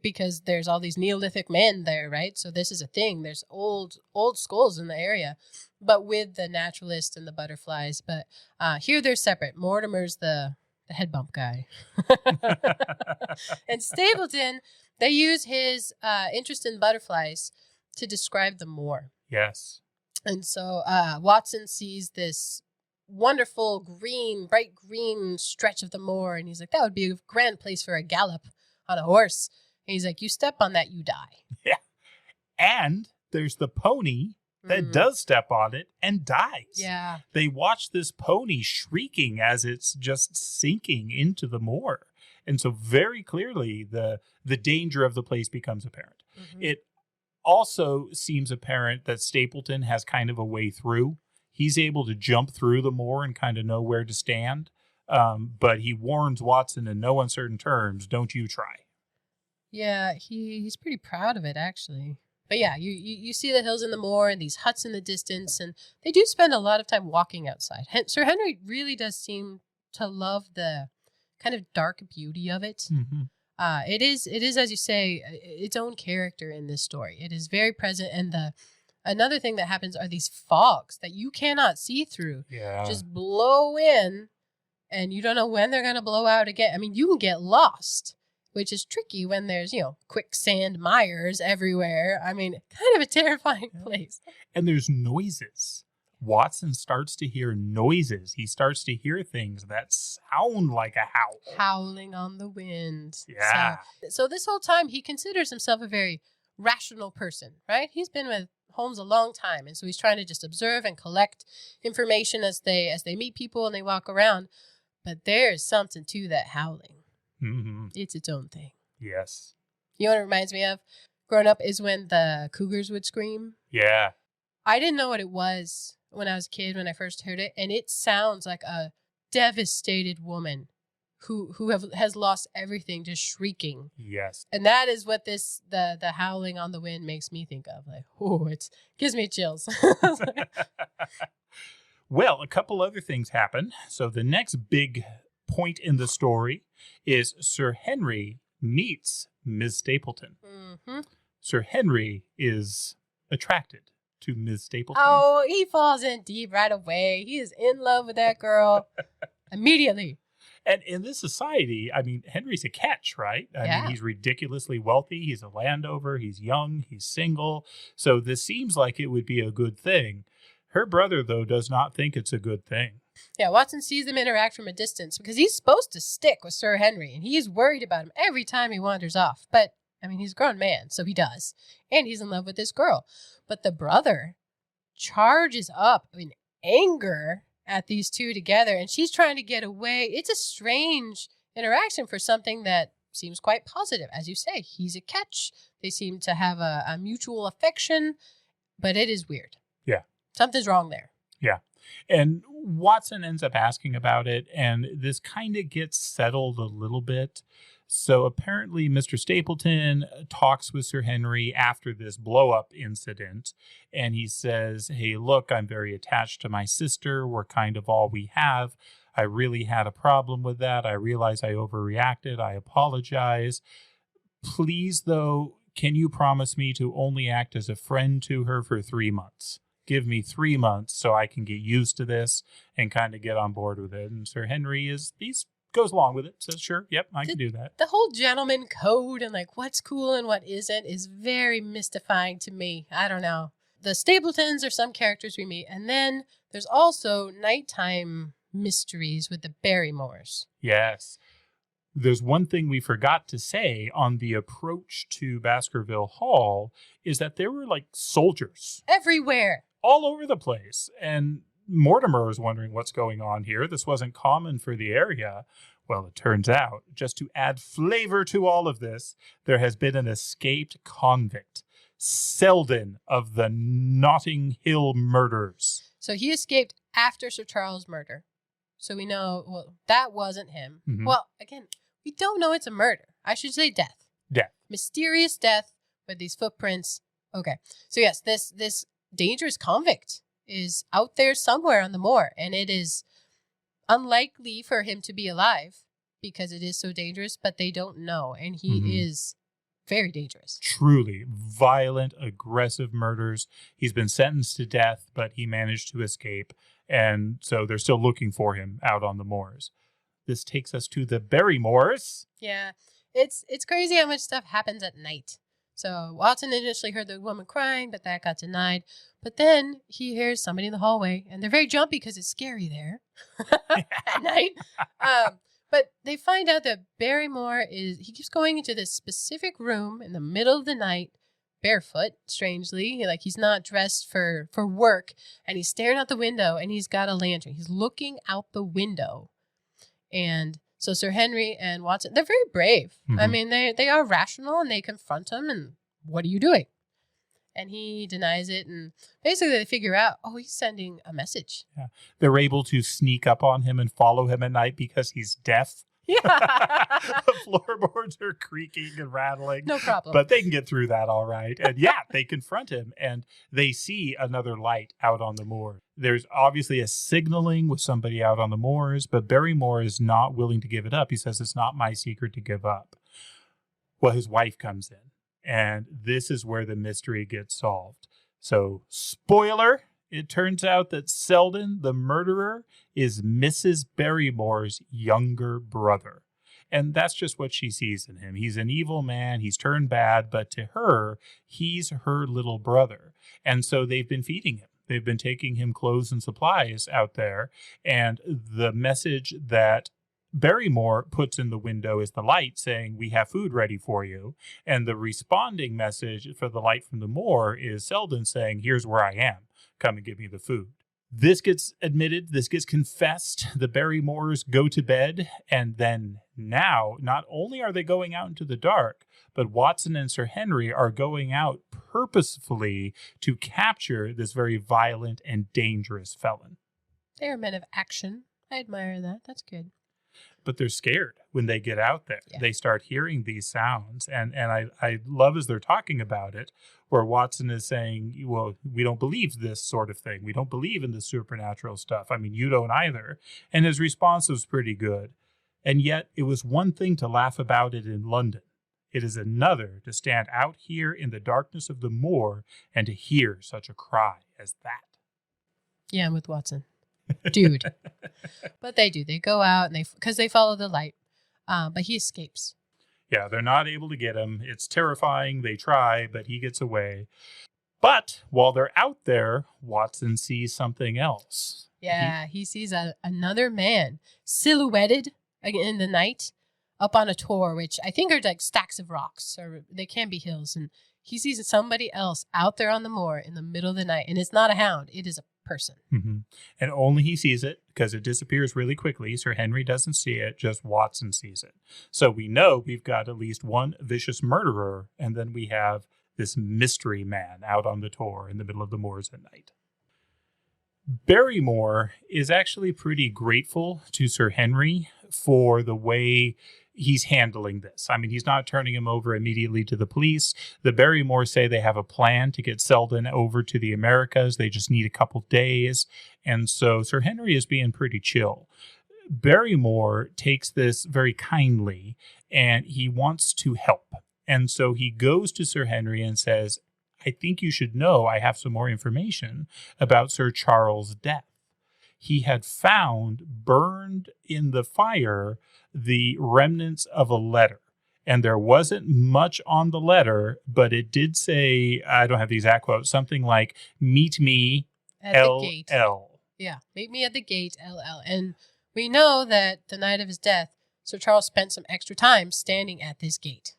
because there's all these Neolithic men there, right? So this is a thing. There's old skulls in the area, but with the naturalist and the butterflies. But here they're separate. Mortimer's the head bump guy. And Stapleton, they use his interest in butterflies to describe them more. Yes. And so Watson sees this wonderful bright green stretch of the moor, and he's like, that would be a grand place for a gallop on a horse. And he's like, you step on that, you die. Yeah. And there's the pony that does step on it and dies. Yeah. They watch this pony shrieking as it's just sinking into the moor. And so very clearly the danger of the place becomes apparent. Mm-hmm. It also seems apparent that Stapleton has kind of a way through. He's able to jump through the moor and kind of know where to stand. But he warns Watson in no uncertain terms, don't you try. Yeah, he's pretty proud of it, actually. But yeah, you see the hills in the moor and these huts in the distance, and they do spend a lot of time walking outside. Sir Henry really does seem to love the kind of dark beauty of it. Mm-hmm. It is, as you say, its own character in this story. It is very present, and another thing that happens are these fogs that you cannot see through. Yeah. Just blow in, and you don't know when they're going to blow out again. I mean, you can get lost, which is tricky when there's, quicksand mires everywhere. I mean, kind of a terrifying place. And there's noises. Watson starts to hear noises. He starts to hear things that sound like a howl. Howling on the wind. Yeah. So this whole time, he considers himself a very rational person, right? He's been with Holmes a long time, and so he's trying to just observe and collect information as they meet people and they walk around. But there's something to that howling. Mm-hmm. It's its own thing. Yes. You know what it reminds me of? Growing up is when the cougars would scream. Yeah. I didn't know what it was when I was a kid when I first heard it, and it sounds like a devastated woman who has lost everything, just shrieking. Yes. And that is what the howling on the wind makes me think of. Like, oh, it gives me chills. Well, a couple other things happen. So the next big point in the story is Sir Henry meets Ms. Stapleton. Mm-hmm. Sir Henry is attracted to Ms. Stapleton. Oh, he falls in deep right away. He is in love with that girl immediately. And in this society, I mean, Henry's a catch, right? I mean, he's ridiculously wealthy. He's a landover. He's young. He's single. So this seems like it would be a good thing. Her brother, though, does not think it's a good thing. Yeah, Watson sees them interact from a distance because he's supposed to stick with Sir Henry, and he's worried about him every time he wanders off. But, I mean, he's a grown man, so he does. And he's in love with this girl. But the brother charges up in anger at these two together, and she's trying to get away. It's a strange interaction for something that seems quite positive. As you say, he's a catch. They seem to have a mutual affection, but it is weird. Yeah. Something's wrong there. Yeah. And Watson ends up asking about it, and this kind of gets settled a little bit. So apparently Mr. Stapleton talks with Sir Henry after this blow-up incident, and he says, hey, look, I'm very attached to my sister. We're kind of all we have. I really had a problem with that. I realize I overreacted. I apologize. Please, though, can you promise me to only act as a friend to her for 3 months? Give me 3 months so I can get used to this and kind of get on board with it. And Sir Henry goes along with it, says, sure, yep, I can do that. The whole gentleman code and like what's cool and what isn't is very mystifying to me. I don't know. The Stapletons are some characters we meet. And then there's also nighttime mysteries with the Barrymores. Yes. There's one thing we forgot to say on the approach to Baskerville Hall is that there were like soldiers everywhere, all over the place. And Mortimer was wondering what's going on here. This wasn't common for the area. Well, it turns out, just to add flavor to all of this, there has been an escaped convict, Selden of the Notting Hill murders. So he escaped after Sir Charles' murder. So we know, well, that wasn't him. Mm-hmm. Well, again, we don't know it's a murder. I should say death. Death. Mysterious death with these footprints. Okay. So yes, this dangerous convict is out there somewhere on the moor, and it is unlikely for him to be alive because it is so dangerous, but they don't know, and he is very dangerous. Truly violent, aggressive murders. He's been sentenced to death, but he managed to escape, and so they're still looking for him out on the moors. This takes us to the Barrymores. Yeah, it's crazy how much stuff happens at night. So Watson initially heard the woman crying, but that got denied. But then he hears somebody in the hallway, and they're very jumpy because it's scary there at night. But they find out that Barrymore he keeps going into this specific room in the middle of the night, barefoot, strangely. Like he's not dressed for work, and he's staring out the window, and he's got a lantern. He's looking out the window. And so Sir Henry and Watson, they're very brave. Mm-hmm. I mean, they are rational, and they confront him, and what are you doing? And he denies it, and basically they figure out, oh, he's sending a message. Yeah. They're able to sneak up on him and follow him at night because he's deaf. Yeah. The floorboards are creaking and rattling. No problem. But they can get through that all right. And yeah, they confront him, and they see another light out on the moor. There's obviously a signaling with somebody out on the moors, but Barrymore is not willing to give it up. He says, it's not my secret to give up. Well, his wife comes in, and this is where the mystery gets solved. So, spoiler, it turns out that Selden, the murderer, is Mrs. Barrymore's younger brother. And that's just what she sees in him. He's an evil man. He's turned bad. But to her, he's her little brother. And so they've been feeding him. They've been taking him clothes and supplies out there. And the message that Barrymore puts in the window is the light saying, we have food ready for you. And the responding message for the light from the moor is Selden saying, here's where I am. Come and give me the food. This gets admitted. This gets confessed. The Barrymores go to bed. And then now, not only are they going out into the dark, but Watson and Sir Henry are going out purposefully to capture this very violent and dangerous felon. They are men of action. I admire that. That's good. But they're scared when they get out there. Yeah. They start hearing these sounds. And I love as they're talking about it, where Watson is saying, well, we don't believe this sort of thing. We don't believe in the supernatural stuff. I mean, you don't either. And his response was pretty good. And yet it was one thing to laugh about it in London. It is another to stand out here in the darkness of the moor and to hear such a cry as that. Yeah, I'm with Watson. Dude. But they do. They go out and because they follow the light. But he escapes. Yeah, they're not able to get him. It's terrifying. They try, but he gets away. But while they're out there, Watson sees something else. Yeah, he sees another man silhouetted in the night up on a tor, which I think are like stacks of rocks, or they can be hills. And he sees somebody else out there on the moor in the middle of the night. And it's not a hound. It is a person. Mm-hmm. And only he sees it because it disappears really quickly. Sir Henry doesn't see it. Just Watson sees it. So we know we've got at least one vicious murderer. And then we have this mystery man out on the tor in the middle of the moors at night. Barrymore is actually pretty grateful to Sir Henry for the way he's handling this. I mean, he's not turning him over immediately to the police. The Barrymores say they have a plan to get Selden over to the Americas. They just need a couple days. And so Sir Henry is being pretty chill. Barrymore takes this very kindly and he wants to help. And so he goes to Sir Henry and says, I think you should know I have some more information about Sir Charles' death. He had found burned in the fire the remnants of a letter. And there wasn't much on the letter, but it did say, I don't have the exact quote, something like, meet me at LL. The gate. Yeah, meet me at the gate, LL. And we know that the night of his death, Sir Charles spent some extra time standing at this gate.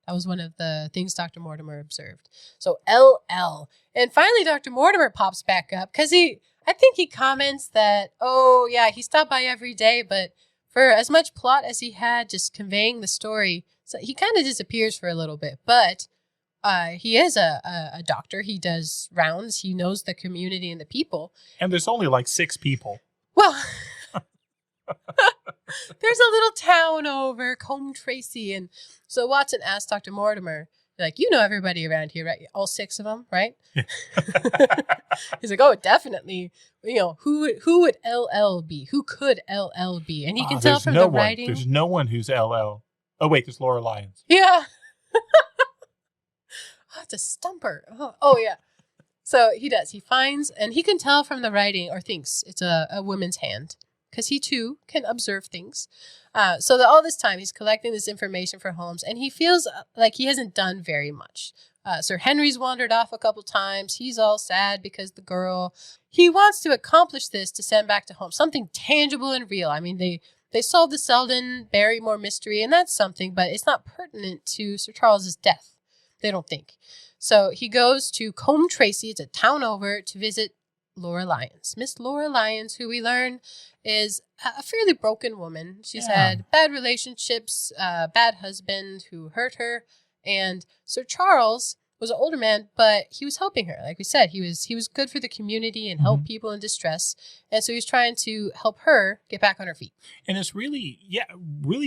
That was one of the things Dr. Mortimer observed. So LL. And finally, Dr. Mortimer pops back up because I think he comments that, oh, yeah, he stopped by every day, but for as much plot as he had just conveying the story, so he kind of disappears for a little bit. But he is a doctor. He does rounds. He knows the community and the people. And there's only like 6 people. Well... There's a little town over Combe Tracy, and so Watson asked Dr. Mortimer, like, you know everybody around here, right? All 6 of them, right? He's like, oh, definitely. You know, who would LL be? Who could LL be? And he can tell from the writing. There's no one who's LL. Oh, wait, there's Laura Lyons. Yeah. Oh, it's a stumper. Oh, yeah. So he does. He finds, and he can tell from the writing, or thinks it's a woman's hand. Because he, too, can observe things. So that all this time, he's collecting this information for Holmes, and he feels like he hasn't done very much. Sir Henry's wandered off a couple times. He's all sad because the girl... He wants to accomplish this to send back to Holmes, something tangible and real. I mean, they solved the Selden Barrymore mystery, and that's something, but it's not pertinent to Sir Charles's death, they don't think. So he goes to Combe Tracy, it's a town over, to visit Laura Lyons. Miss Laura Lyons, who we learn is a fairly broken woman. She's had bad relationships, bad husband who hurt her, and Sir Charles was an older man, but he was helping her. Like we said, he was good for the community and help people in distress, and so he's trying to help her get back on her feet. And it's really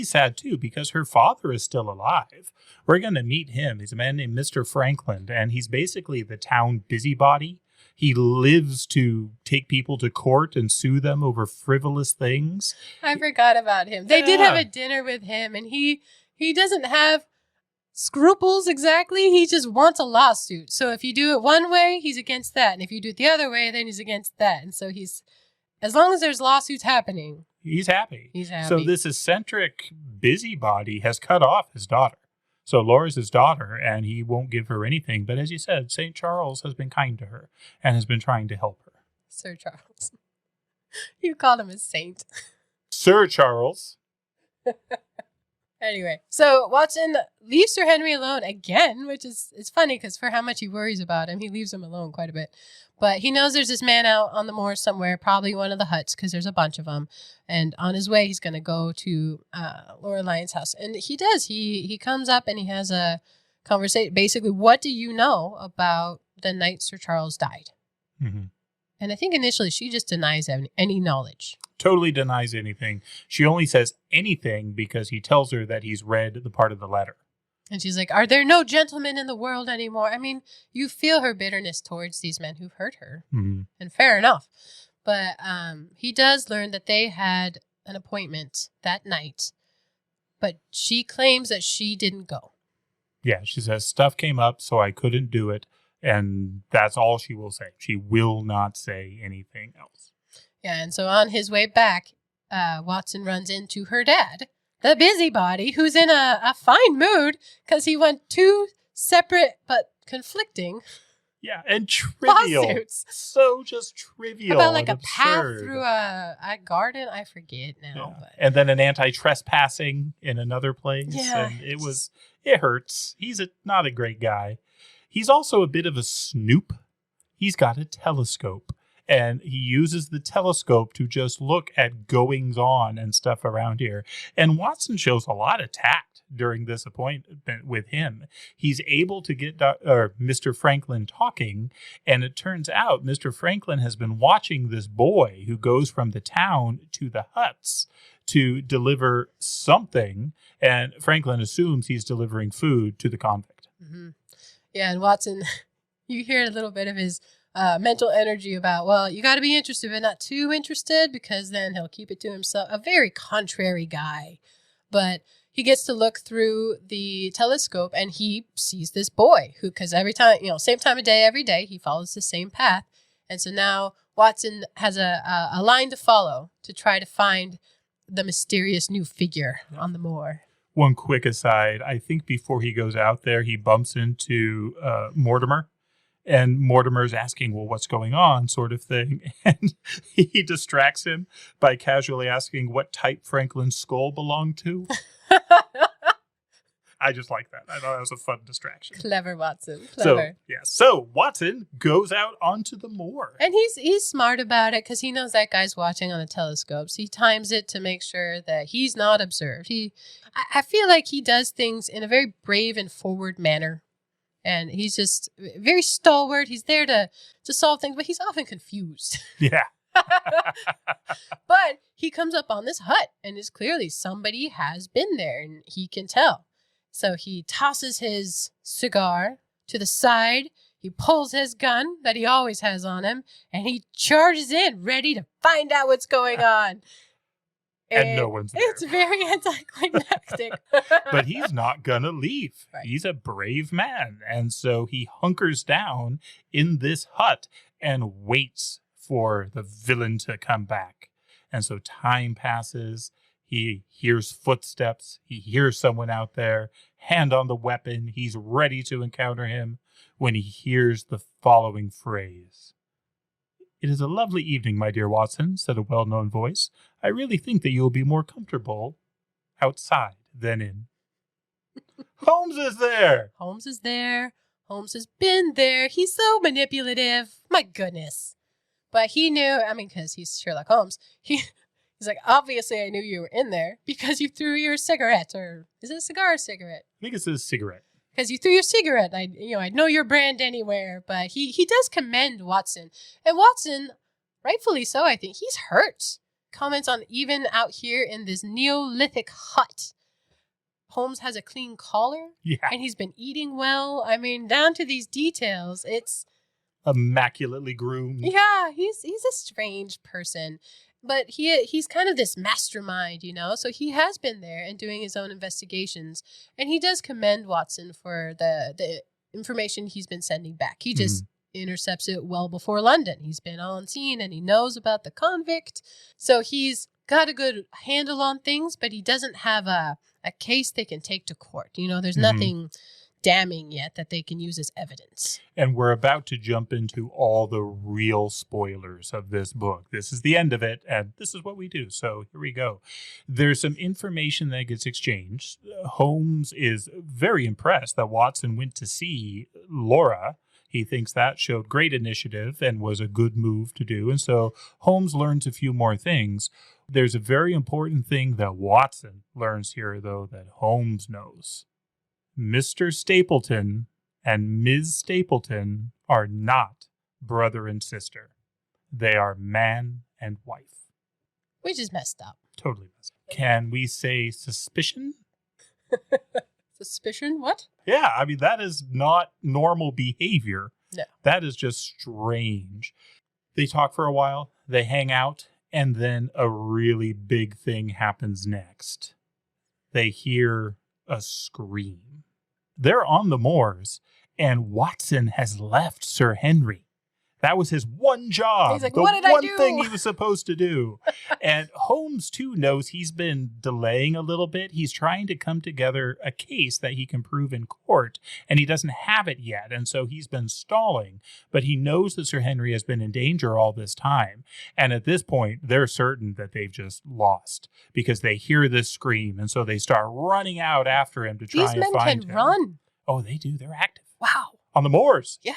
sad too, because her father is still alive. We're going to meet him. He's a man named Mr. Franklin, and he's basically the town busybody. He lives to take people to court and sue them over frivolous things. I forgot about him. They did have a dinner with him, and he doesn't have scruples exactly. He just wants a lawsuit. So if you do it one way, he's against that. And if you do it the other way, then he's against that. And so as long as there's lawsuits happening, he's happy. He's happy. So this eccentric busybody has cut off his daughter. So Laura's his daughter, and he won't give her anything. But as you said, St. Charles has been kind to her and has been trying to help her. Sir Charles. You called him a saint. Sir Charles. Anyway, so Watson leaves Sir Henry alone again, which is it's funny because for how much he worries about him, he leaves him alone quite a bit. But he knows there's this man out on the moor somewhere, probably one of the huts, because there's a bunch of them. And on his way, he's going to go to Laura Lyons' house. And he does. He comes up and he has a conversation. Basically, what do you know about the night Sir Charles died? Mm-hmm. And I think initially she just denies any knowledge. Totally denies anything. She only says anything because he tells her that he's read the part of the letter. And she's like, are there no gentlemen in the world anymore? I mean, you feel her bitterness towards these men who've hurt her. Mm-hmm. And fair enough. But he does learn that they had an appointment that night. But she claims that she didn't go. Yeah, she says, stuff came up, so I couldn't do it. And that's all she will say. She will not say anything else. Yeah, and so on his way back, Watson runs into her dad, the busybody, who's in a fine mood because he won 2 separate but conflicting Yeah, and trivial. lawsuits. So just trivial. About like a absurd. path through a garden. I forget now. Yeah. But. And then an anti-trespassing in another place. Yeah. And it hurts. He's not a great guy. He's also a bit of a snoop. He's got a telescope. And he uses the telescope to just look at goings on and stuff around here. And Watson shows a lot of tact during this appointment with him. He's able to get Mr. Franklin talking. And it turns out Mr. Franklin has been watching this boy who goes from the town to the huts to deliver something. And Franklin assumes he's delivering food to the convict. Mm-hmm. Yeah, and Watson, you hear a little bit of his mental energy about, well, you got to be interested, but not too interested, because then he'll keep it to himself. A very contrary guy. But he gets to look through the telescope and he sees this boy who, because every time, same time of day, every day, he follows the same path. And so now Watson has a line to follow to try to find the mysterious new figure on the moor. One quick aside, I think before he goes out there, he bumps into Mortimer. And Mortimer's asking, well, what's going on, sort of thing. And he distracts him by casually asking what type Franklin's skull belonged to. I just like that. I thought that was a fun distraction. Clever, Watson. Clever. So Watson goes out onto the moor. And he's smart about it because he knows that guy's watching on the telescopes. He times it to make sure that he's not observed. I feel like he does things in a very brave and forward manner. And he's just very stalwart. He's there to solve things, but he's often confused. Yeah. But he comes up on this hut, and it's clearly somebody has been there, and he can tell. So he tosses his cigar to the side. He pulls his gun that he always has on him, and he charges in, ready to find out what's going on. And no one's there. It's very anticlimactic. But he's not going to leave. Right. He's a brave man. And so he hunkers down in this hut and waits for the villain to come back. And so time passes. He hears footsteps. He hears someone out there. Hand on the weapon. He's ready to encounter him when he hears the following phrase. "It is a lovely evening, my dear Watson," said a well-known voice. "I really think that you will be more comfortable outside than in." Holmes is there! Holmes is there. Holmes has been there. He's so manipulative. My goodness. But he knew, because he's Sherlock Holmes, he's like, obviously I knew you were in there because you threw your cigarette, or is it a cigar or cigarette? I think it's a cigarette. Because you threw your cigarette. I'd know your brand anywhere. But he does commend Watson. And Watson, rightfully so, I think, he's hurt. Comments on even out here in this Neolithic hut. Holmes has a clean collar. Yeah. And he's been eating well. Down to these details, it's... immaculately groomed. Yeah, he's a strange person. But he's kind of this mastermind, So he has been there and doing his own investigations. And he does commend Watson for the information he's been sending back. He just intercepts it well before London. He's been on scene and he knows about the convict. So he's got a good handle on things, but he doesn't have a case they can take to court. There's nothing damning yet that they can use as evidence. And we're about to jump into all the real spoilers of this book. This is the end of it, and this is what we do. So here we go. There's some information that gets exchanged. Holmes is very impressed that Watson went to see Laura. He thinks that showed great initiative and was a good move to do. And so Holmes learns a few more things. There's a very important thing that Watson learns here, though, that Holmes knows. Mr. Stapleton and Ms. Stapleton are not brother and sister. They are man and wife. Which is messed up. Totally messed up. Can we say suspicion? Suspicion? What? Yeah, that is not normal behavior. No. That is just strange. They talk for a while, they hang out, and then a really big thing happens next. They hear a scream. they're on the moors, and Watson has left Sir Henry. That was his one job. He's like, the what did I one do? thing he was supposed to do. And Holmes, too, knows he's been delaying a little bit. He's trying to come together a case that he can prove in court, and he doesn't have it yet. And so he's been stalling. But he knows that Sir Henry has been in danger all this time. And at this point, they're certain that they've just lost because they hear this scream. And so they start running out after him to try and find him. These men can run. Oh, they do. They're active. Wow. On the moors. Yeah.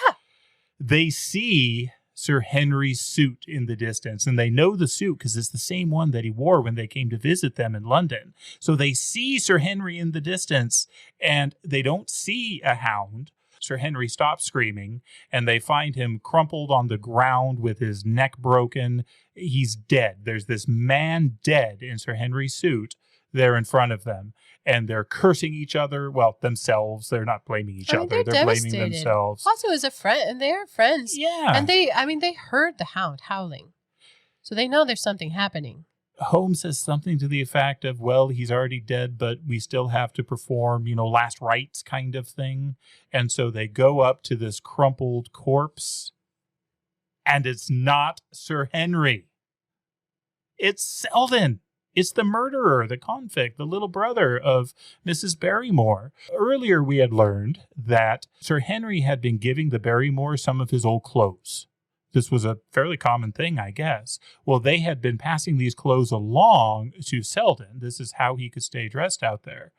They see Sir Henry's suit in the distance, and they know the suit because it's the same one that he wore when they came to visit them in London. So they see Sir Henry in the distance, and they don't see a hound. Sir Henry stops screaming, and they find him crumpled on the ground with his neck broken. He's dead. There's this man dead in Sir Henry's suit there in front of them, and they're cursing each other. Well, themselves. They're not blaming each other. They're blaming themselves. Also, as a friend, and they're friends. Yeah. And they heard the hound howling. So they know there's something happening. Holmes says something to the effect of, well, he's already dead, but we still have to perform, last rites kind of thing. And so they go up to this crumpled corpse, and it's not Sir Henry. It's Selden. It's the murderer, the convict, the little brother of Mrs. Barrymore. Earlier, we had learned that Sir Henry had been giving the Barrymores some of his old clothes. This was a fairly common thing, I guess. Well, they had been passing these clothes along to Selden. This is how he could stay dressed out there.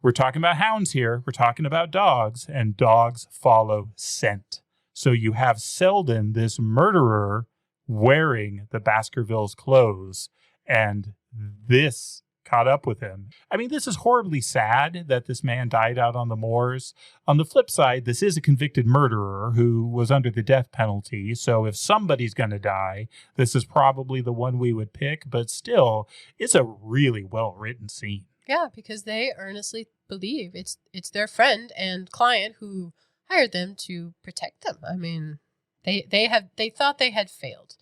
We're talking about hounds here. We're talking about dogs, and dogs follow scent. So you have Selden, this murderer, wearing the Baskervilles' clothes, and this caught up with him. I mean, this is horribly sad that this man died out on the moors. On the flip side, this is a convicted murderer who was under the death penalty. So if somebody's going to die, this is probably the one we would pick. But still, it's a really well-written scene. Yeah, because they earnestly believe it's their friend and client who hired them to protect them. I mean, they thought they had failed.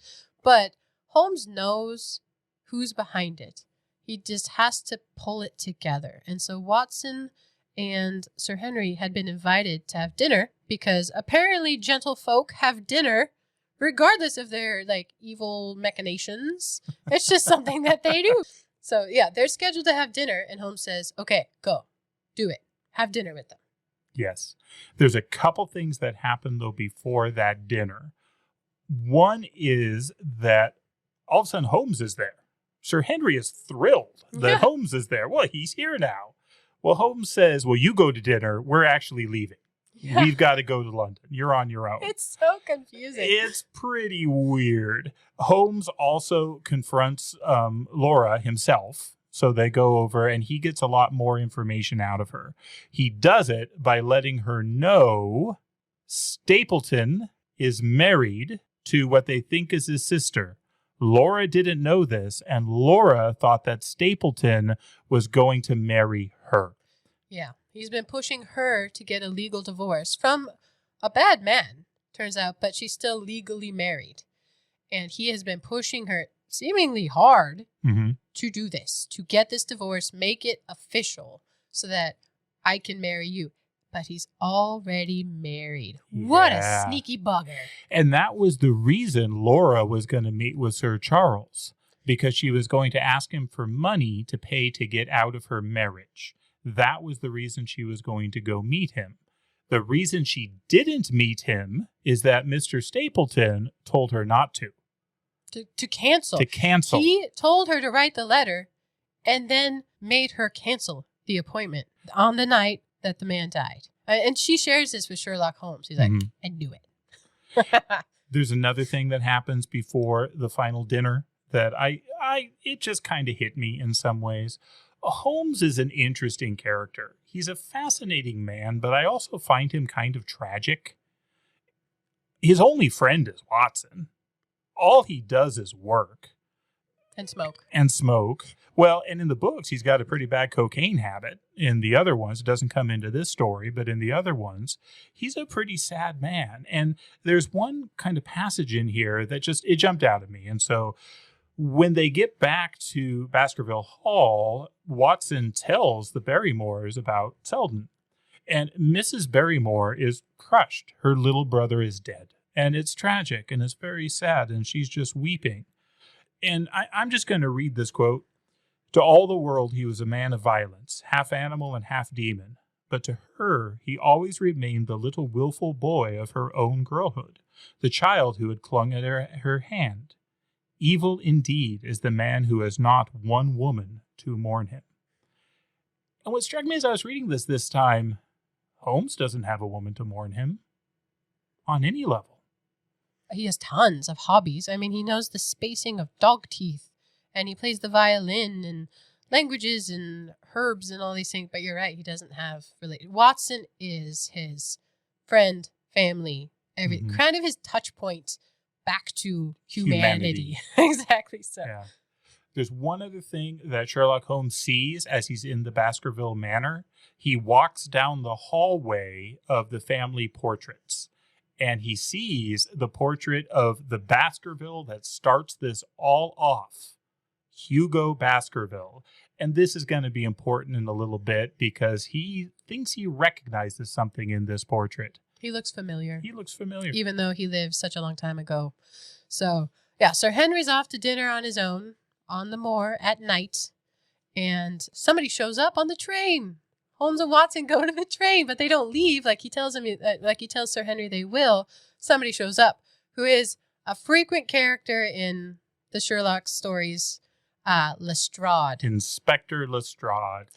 But Holmes knows who's behind it. He just has to pull it together. And so Watson and Sir Henry had been invited to have dinner because apparently gentlefolk have dinner regardless of their evil machinations. It's just something that they do. So yeah, they're scheduled to have dinner, and Holmes says, okay, go, do it. Have dinner with them. Yes. There's a couple things that happen though before that dinner. One is that all of a sudden Holmes is there. Sir Henry is thrilled that Holmes is there. Well, he's here now. Well, Holmes says, well, you go to dinner. We're actually leaving. Yeah. We've got to go to London. You're on your own. It's so confusing. It's pretty weird. Holmes also confronts Laura himself. So they go over and he gets a lot more information out of her. He does it by letting her know Stapleton is married to what they think is his sister. Laura didn't know this, and Laura thought that Stapleton was going to marry her. Yeah, he's been pushing her to get a legal divorce from a bad man, turns out, but she's still legally married. And he has been pushing her seemingly hard to do this, to get this divorce, make it official so that I can marry you. But he's already married. Yeah. What a sneaky bugger. And that was the reason Laura was going to meet with Sir Charles, because she was going to ask him for money to pay to get out of her marriage. That was the reason she was going to go meet him. The reason she didn't meet him is that Mr. Stapleton told her not to. To cancel. To cancel. He told her to write the letter and then made her cancel the appointment on the night that the man died. And she shares this with Sherlock Holmes. He's like, I knew it. There's another thing that happens before the final dinner that it just kind of hit me in some ways. Holmes is an interesting character. He's a fascinating man, but I also find him kind of tragic. His only friend is Watson. All he does is work. And smoke. And smoke. Well, and in the books, he's got a pretty bad cocaine habit. In the other ones, it doesn't come into this story, but in the other ones, he's a pretty sad man. And there's one kind of passage in here that it jumped out at me. And so when they get back to Baskerville Hall, Watson tells the Barrymores about Selden. And Mrs. Barrymore is crushed. Her little brother is dead. And it's tragic and it's very sad, and she's just weeping. And I'm just going to read this quote. To all the world, he was a man of violence, half animal and half demon. But to her, he always remained the little willful boy of her own girlhood, the child who had clung at her hand. Evil indeed is the man who has not one woman to mourn him. And what struck me as I was reading this time, Holmes doesn't have a woman to mourn him on any level. He has tons of hobbies. I mean, he knows the spacing of dog teeth, and he plays the violin and languages and herbs and all these things. But you're right, he doesn't have related. Watson is his friend, family, kind of his touch point back to humanity. Exactly so. Yeah. There's one other thing that Sherlock Holmes sees as he's in the Baskerville Manor. He walks down the hallway of the family portraits, and he sees the portrait of the Baskerville that starts this all off, Hugo Baskerville. And this is going to be important in a little bit because he thinks he recognizes something in this portrait. He looks familiar. Even though he lived such a long time ago. So, yeah, Sir Henry's off to dinner on his own on the moor at night, and somebody shows up on the train. Holmes and Watson go to the train, but they don't leave like he tells Sir Henry they will. Somebody shows up who is a frequent character in the Sherlock stories, Lestrade. Inspector Lestrade.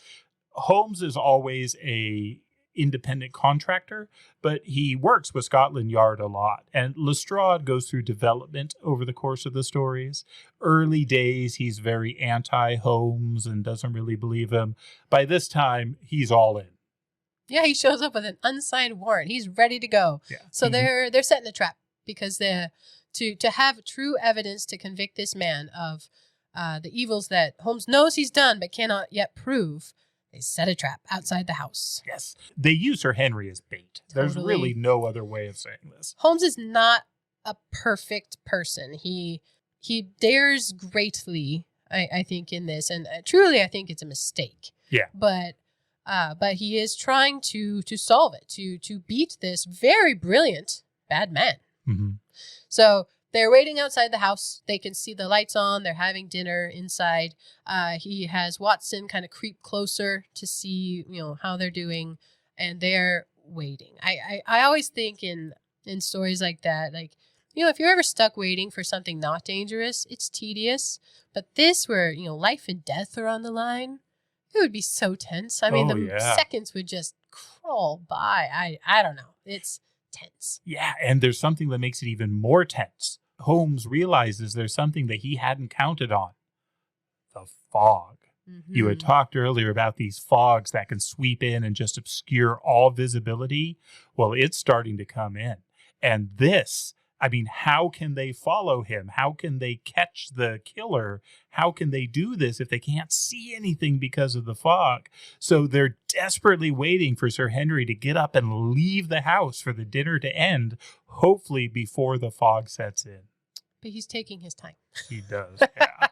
Holmes is always a independent contractor, but he works with Scotland Yard a lot. And Lestrade goes through development over the course of the stories. Early days, he's very anti-Holmes and doesn't really believe him. By this time, he's all in. Yeah, he shows up with an unsigned warrant. He's ready to go. Yeah. So they're setting a trap because to have true evidence to convict this man of the evils that Holmes knows he's done but cannot yet prove. They set a trap outside the house. Yes. They use Sir Henry as bait. Totally. There's really no other way of saying this. Holmes is not a perfect person. He dares greatly, I think, in this. And truly, I think it's a mistake. Yeah. But he is trying to solve it, to beat this very brilliant bad man. Mm-hmm. So they're waiting outside the house. They can see the lights on. They're having dinner inside. He has Watson kind of creep closer to see, how they're doing, and they're waiting. I always think in stories like that, like, if you're ever stuck waiting for something not dangerous, it's tedious. But this, where life and death are on the line, it would be so tense. I mean, seconds would just crawl by. I don't know. It's tense. Yeah, and there's something that makes it even more tense. Holmes realizes there's something that he hadn't counted on. The fog. Mm-hmm. You had talked earlier about these fogs that can sweep in and just obscure all visibility. Well, it's starting to come in. And this, how can they follow him? How can they catch the killer? How can they do this if they can't see anything because of the fog? So they're desperately waiting for Sir Henry to get up and leave the house for the dinner to end, hopefully before the fog sets in. But he's taking his time. He does, yeah.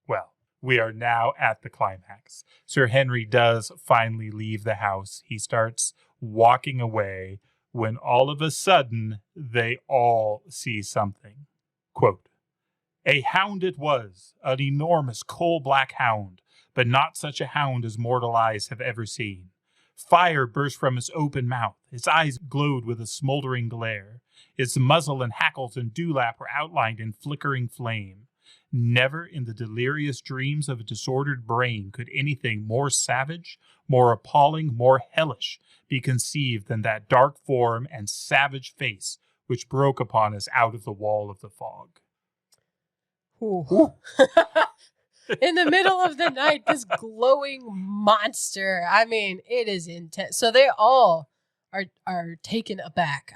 Well, we are now at the climax. Sir Henry does finally leave the house. He starts walking away when all of a sudden they all see something. Quote, "A hound it was, an enormous coal-black hound, but not such a hound as mortal eyes have ever seen. Fire burst from its open mouth. Its eyes glowed with a smoldering glare. Its muzzle and hackles and dewlap were outlined in flickering flame. Never in the delirious dreams of a disordered brain could anything more savage, more appalling, more hellish be conceived than that dark form and savage face which broke upon us out of the wall of the fog." Ooh. In the middle of the night, this glowing monster. It is intense. So they all are taken aback.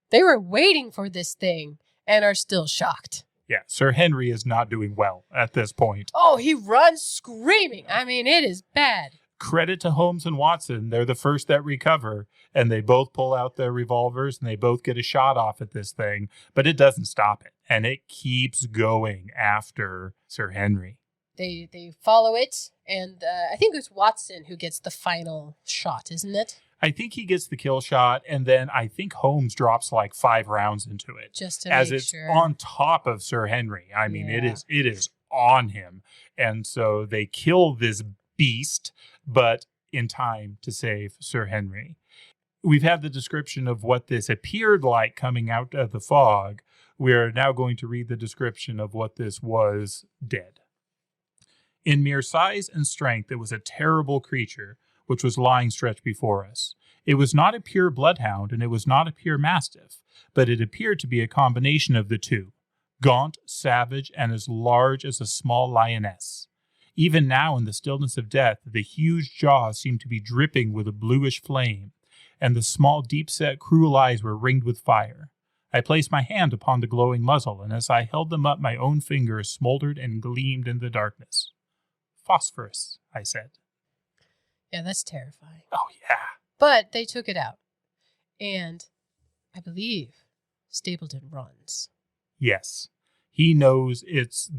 They were waiting for this thing and are still shocked. Yeah, Sir Henry is not doing well at this point. Oh, he runs screaming. It is bad. Credit to Holmes and Watson. They're the first that recover, and they both pull out their revolvers, and they both get a shot off at this thing, but it doesn't stop it, and it keeps going after Sir Henry. they follow it, and I think it's Watson who gets the final shot, isn't it? I think he gets the kill shot, and then I think Holmes drops like 5 rounds into it. Just to as make it's sure. on top of Sir Henry. I mean, Yeah. it is on him. And so they kill this beast, but in time to save Sir Henry. We've had the description of what this appeared like coming out of the fog. We're now going to read the description of what this was dead. In mere size and strength, it was a terrible creature, which was lying stretched before us. It was not a pure bloodhound, and it was not a pure mastiff, but it appeared to be a combination of the two, gaunt, savage, and as large as a small lioness. Even now, in the stillness of death, the huge jaws seemed to be dripping with a bluish flame, and the small, deep-set, cruel eyes were ringed with fire. I placed my hand upon the glowing muzzle, and as I held them up, my own fingers smoldered and gleamed in the darkness. Phosphorus, I said. Yeah, that's terrifying. Oh, yeah. But they took it out. And I believe Stapleton runs. Yes. He knows it's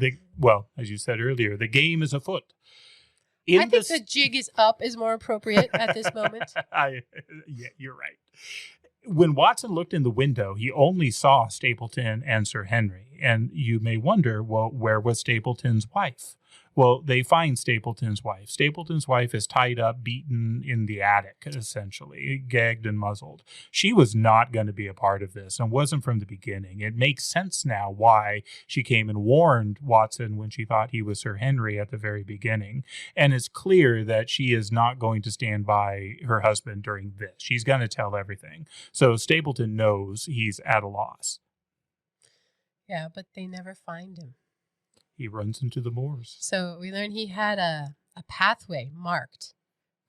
as you said earlier, the game is afoot. I think the jig is up is more appropriate at this moment. Yeah, you're right. When Watson looked in the window, he only saw Stapleton and Sir Henry. And you may wonder, well, where was Stapleton's wife? Well, they find Stapleton's wife. Stapleton's wife is tied up, beaten in the attic, essentially, gagged and muzzled. She was not going to be a part of this and wasn't from the beginning. It makes sense now why she came and warned Watson when she thought he was Sir Henry at the very beginning. And it's clear that she is not going to stand by her husband during this. She's going to tell everything. So Stapleton knows he's at a loss. Yeah, but they never find him. He runs into the moors. So we learned he had a pathway marked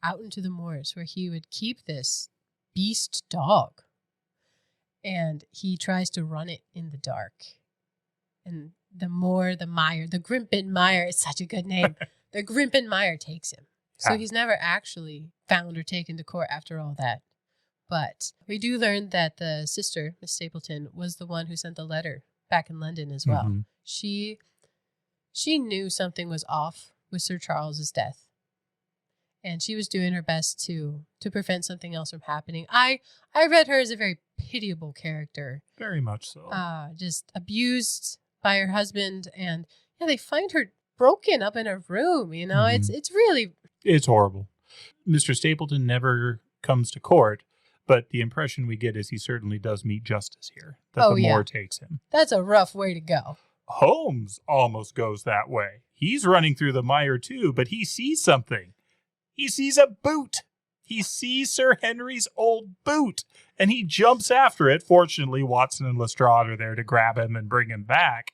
out into the moors where he would keep this beast dog. And he tries to run it in the dark. And the moor, the mire, the Grimpen Mire is such a good name. The Grimpen Mire takes him. So he's never actually found or taken to court after all that. But we do learn that the sister, Miss Stapleton, was the one who sent the letter back in London as well. Mm-hmm. She knew something was off with Sir Charles's death. And she was doing her best to prevent something else from happening. I read her as a very pitiable character. Very much so. Just abused by her husband. And yeah, they find her broken up in a room, you know. Mm-hmm. It's horrible. Mr. Stapleton never comes to court, but the impression we get is he certainly does meet justice here. That the moor takes him. That's a rough way to go. Holmes almost goes that way. He's running through the mire too, but he sees something. He sees a boot. He sees Sir Henry's old boot, and he jumps after it. Fortunately, Watson and Lestrade are there to grab him and bring him back.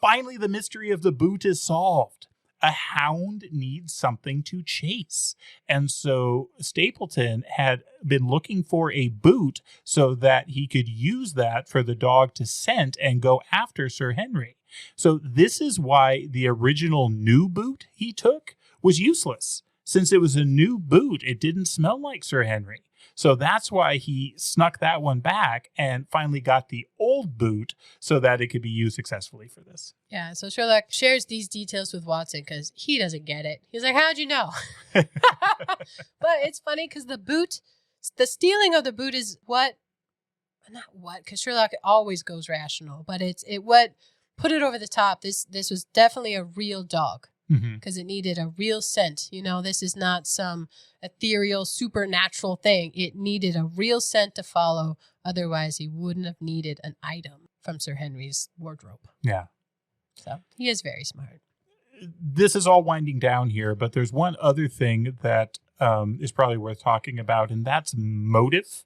Finally, the mystery of the boot is solved. A hound needs something to chase. And so Stapleton had been looking for a boot so that he could use that for the dog to scent and go after Sir Henry. So this is why the original new boot he took was useless. Since it was a new boot, it didn't smell like Sir Henry. So that's why he snuck that one back and finally got the old boot so that it could be used successfully for this. Yeah, so Sherlock shares these details with Watson because he doesn't get it. He's like, how'd you know? But it's funny because the stealing of the boot is because Sherlock always goes rational, but what put it over the top. This was definitely a real dog. Because it needed a real scent. You know, this is not some ethereal, supernatural thing. It needed a real scent to follow. Otherwise, he wouldn't have needed an item from Sir Henry's wardrobe. Yeah. So he is very smart. This is all winding down here, but there's one other thing that is probably worth talking about, and that's motive.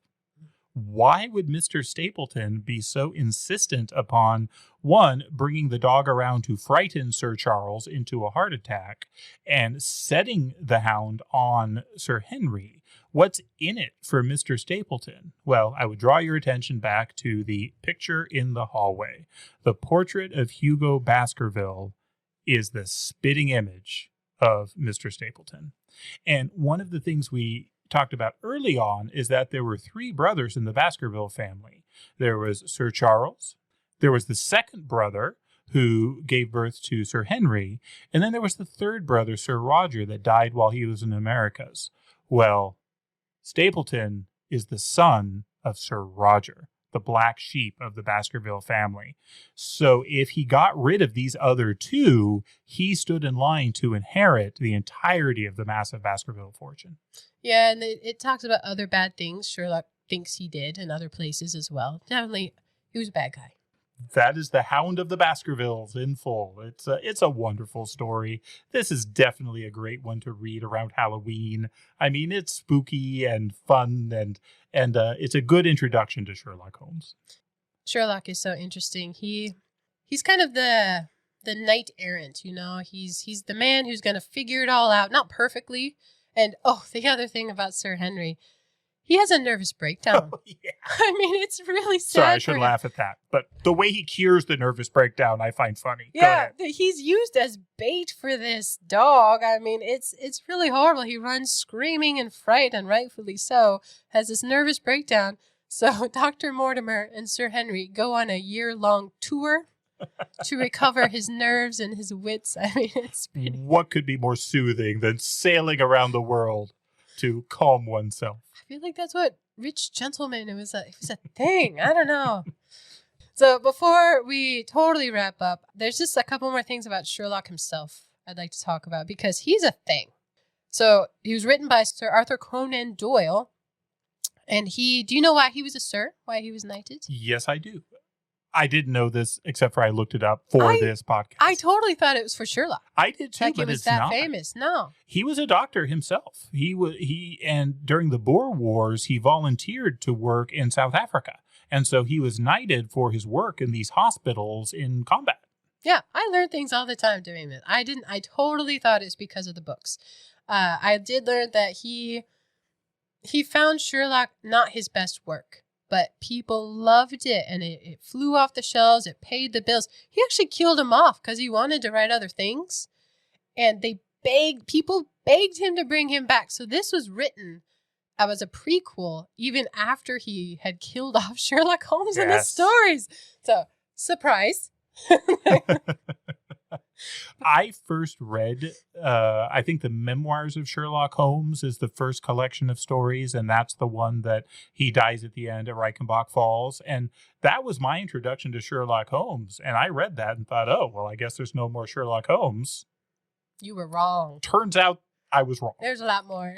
Why would Mr. Stapleton be so insistent upon, one, bringing the dog around to frighten Sir Charles into a heart attack and setting the hound on Sir Henry? What's in it for Mr. Stapleton? Well, I would draw your attention back to the picture in the hallway. The portrait of Hugo Baskerville is the spitting image of Mr. Stapleton. And one of the things we talked about early on is that there were 3 brothers in the Baskerville family. There was Sir Charles, there was the second brother who gave birth to Sir Henry. And then there was the third brother, Sir Roger, that died while he was in the Americas. Well, Stapleton is the son of Sir Roger, the black sheep of the Baskerville family. So if he got rid of these other two, he stood in line to inherit the entirety of the massive Baskerville fortune. Yeah, and it talks about other bad things Sherlock thinks he did in other places as well. Definitely, he was a bad guy. That is the Hound of the Baskervilles in full. It's a wonderful story. This is definitely a great one to read around Halloween. I mean, it's spooky and fun, and it's a good introduction to Sherlock Holmes. Sherlock is so interesting. He's kind of the knight errant, you know. He's the man who's going to figure it all out, not perfectly. And the other thing about Sir Henry, he has a nervous breakdown. Oh, yeah. I mean, it's really sad. Sorry, I should laugh at that. But the way he cures the nervous breakdown, I find funny. Yeah, he's used as bait for this dog. I mean, it's really horrible. He runs screaming in fright, and rightfully so, has this nervous breakdown. So Dr. Mortimer and Sir Henry go on a year-long tour to recover his nerves and his wits. I mean, it's pretty... What could be more soothing than sailing around the world to calm oneself? I feel like that's what rich gentlemen, it was a thing. I don't know. So before we totally wrap up, there's just a couple more things about Sherlock himself I'd like to talk about because he's a thing. So he was written by Sir Arthur Conan Doyle. And do you know why he was a sir? Why he was knighted? Yes, I do. I didn't know this except for I looked it up for this podcast. I totally thought it was for Sherlock. I did too, like but it was it's that not. famous. No. He was a doctor himself. And during the Boer Wars, he volunteered to work in South Africa. And so he was knighted for his work in these hospitals in combat. Yeah, I learned things all the time doing this. I totally thought it's because of the books. I did learn that he found Sherlock not his best work. But people loved it, and it flew off the shelves. It paid the bills. He actually killed him off because he wanted to write other things. And people begged him to bring him back. So this was written as a prequel, even after he had killed off Sherlock Holmes in the stories. So, surprise. I first read, I think the Memoirs of Sherlock Holmes is the first collection of stories, and that's the one that he dies at the end at Reichenbach Falls. And that was my introduction to Sherlock Holmes. And I read that and thought, oh, well, I guess there's no more Sherlock Holmes. You were wrong. Turns out I was wrong. There's a lot more.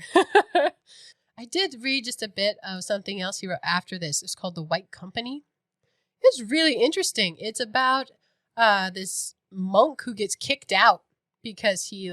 I did read just a bit of something else he wrote after this. It's called The White Company. It's really interesting. It's about this monk who gets kicked out because he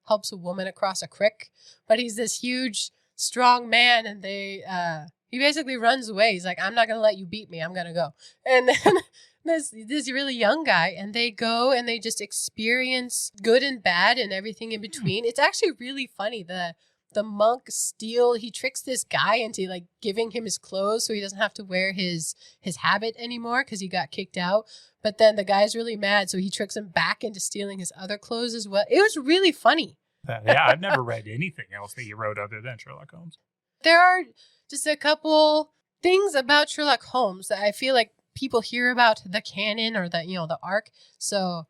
helps a woman across a creek, but he's this huge strong man, and he basically runs away. He's like, I'm not gonna let you beat me, I'm gonna go. And then this really young guy, and they go and they just experience good and bad and everything in between. It's actually really funny. The monk he tricks this guy into giving him his clothes so he doesn't have to wear his habit anymore because he got kicked out. But then the guy's really mad, so he tricks him back into stealing his other clothes as well. It was really funny. Yeah, I've never read anything else that you wrote other than Sherlock Holmes. There are just a couple things about Sherlock Holmes that I feel like people hear about the canon or the arc. So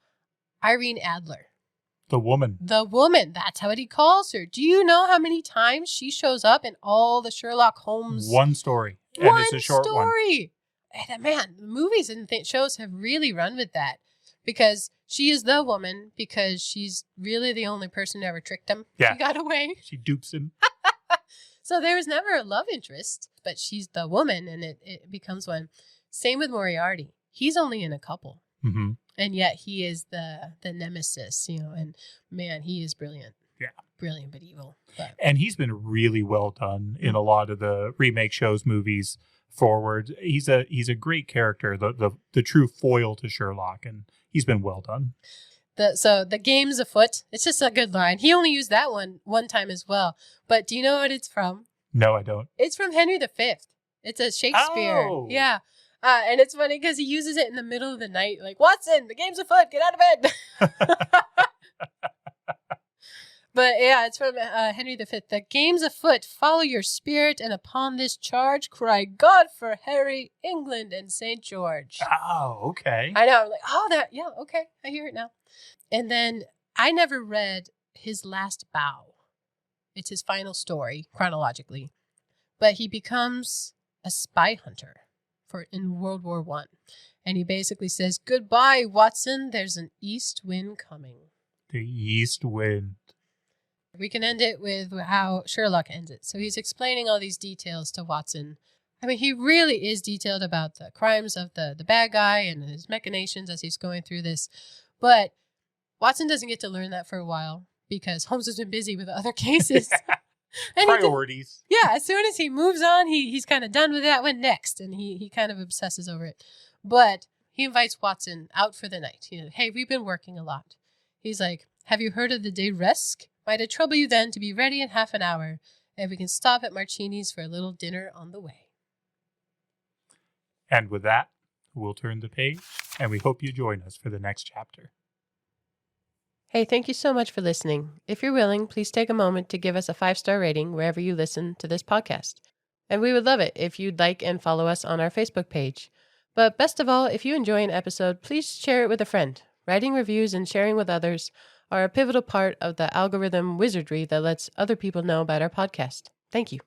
Irene Adler. The woman. That's what he calls her. Do you know how many times she shows up in all the Sherlock Holmes? One story. And it's a short one. And man, the movies and shows have really run with that because she is the woman because she's really the only person who ever tricked him. Yeah. She got away. She dupes him. So there was never a love interest, but she's the woman and it becomes one. Same with Moriarty. He's only in a couple. Mm-hmm. And yet he is the nemesis, and man, he is brilliant. Yeah. Brilliant, but evil. And he's been really well done in a lot of the remake shows, movies forward. He's a great character, the true foil to Sherlock, and he's been well done. So the game's afoot. It's just a good line. He only used that one time as well. But do you know what it's from? No, I don't. It's from Henry V. It's a Shakespeare. Oh. Yeah. And it's funny because he uses it in the middle of the night. Like, Watson, the game's afoot. Get out of bed. But yeah, it's from Henry V. The game's afoot. Follow your spirit, and upon this charge, cry God for Harry, England, and St. George. Oh, okay. I know. I'm like, oh, yeah, okay. I hear it now. And then I never read his last bow. It's his final story, chronologically. But he becomes a spy hunter in World War I. And he basically says, goodbye, Watson. There's an east wind coming. The east wind. We can end it with how Sherlock ends it. So he's explaining all these details to Watson. I mean, he really is detailed about the crimes of the bad guy and his machinations as he's going through this. But Watson doesn't get to learn that for a while because Holmes has been busy with other cases. And priorities. As soon as he moves on, he's kind of done with that one next. And he kind of obsesses over it. But he invites Watson out for the night. Hey, we've been working a lot. He's like, have you heard of the day Resk? Might it trouble you then to be ready in half an hour, and we can stop at Marcini's for a little dinner on the way. And with that, we'll turn the page, and we hope you join us for the next chapter. Hey, thank you so much for listening. If you're willing, please take a moment to give us a 5-star rating wherever you listen to this podcast. And we would love it if you'd like and follow us on our Facebook page. But best of all, if you enjoy an episode, please share it with a friend. Writing reviews and sharing with others are a pivotal part of the algorithm wizardry that lets other people know about our podcast. Thank you.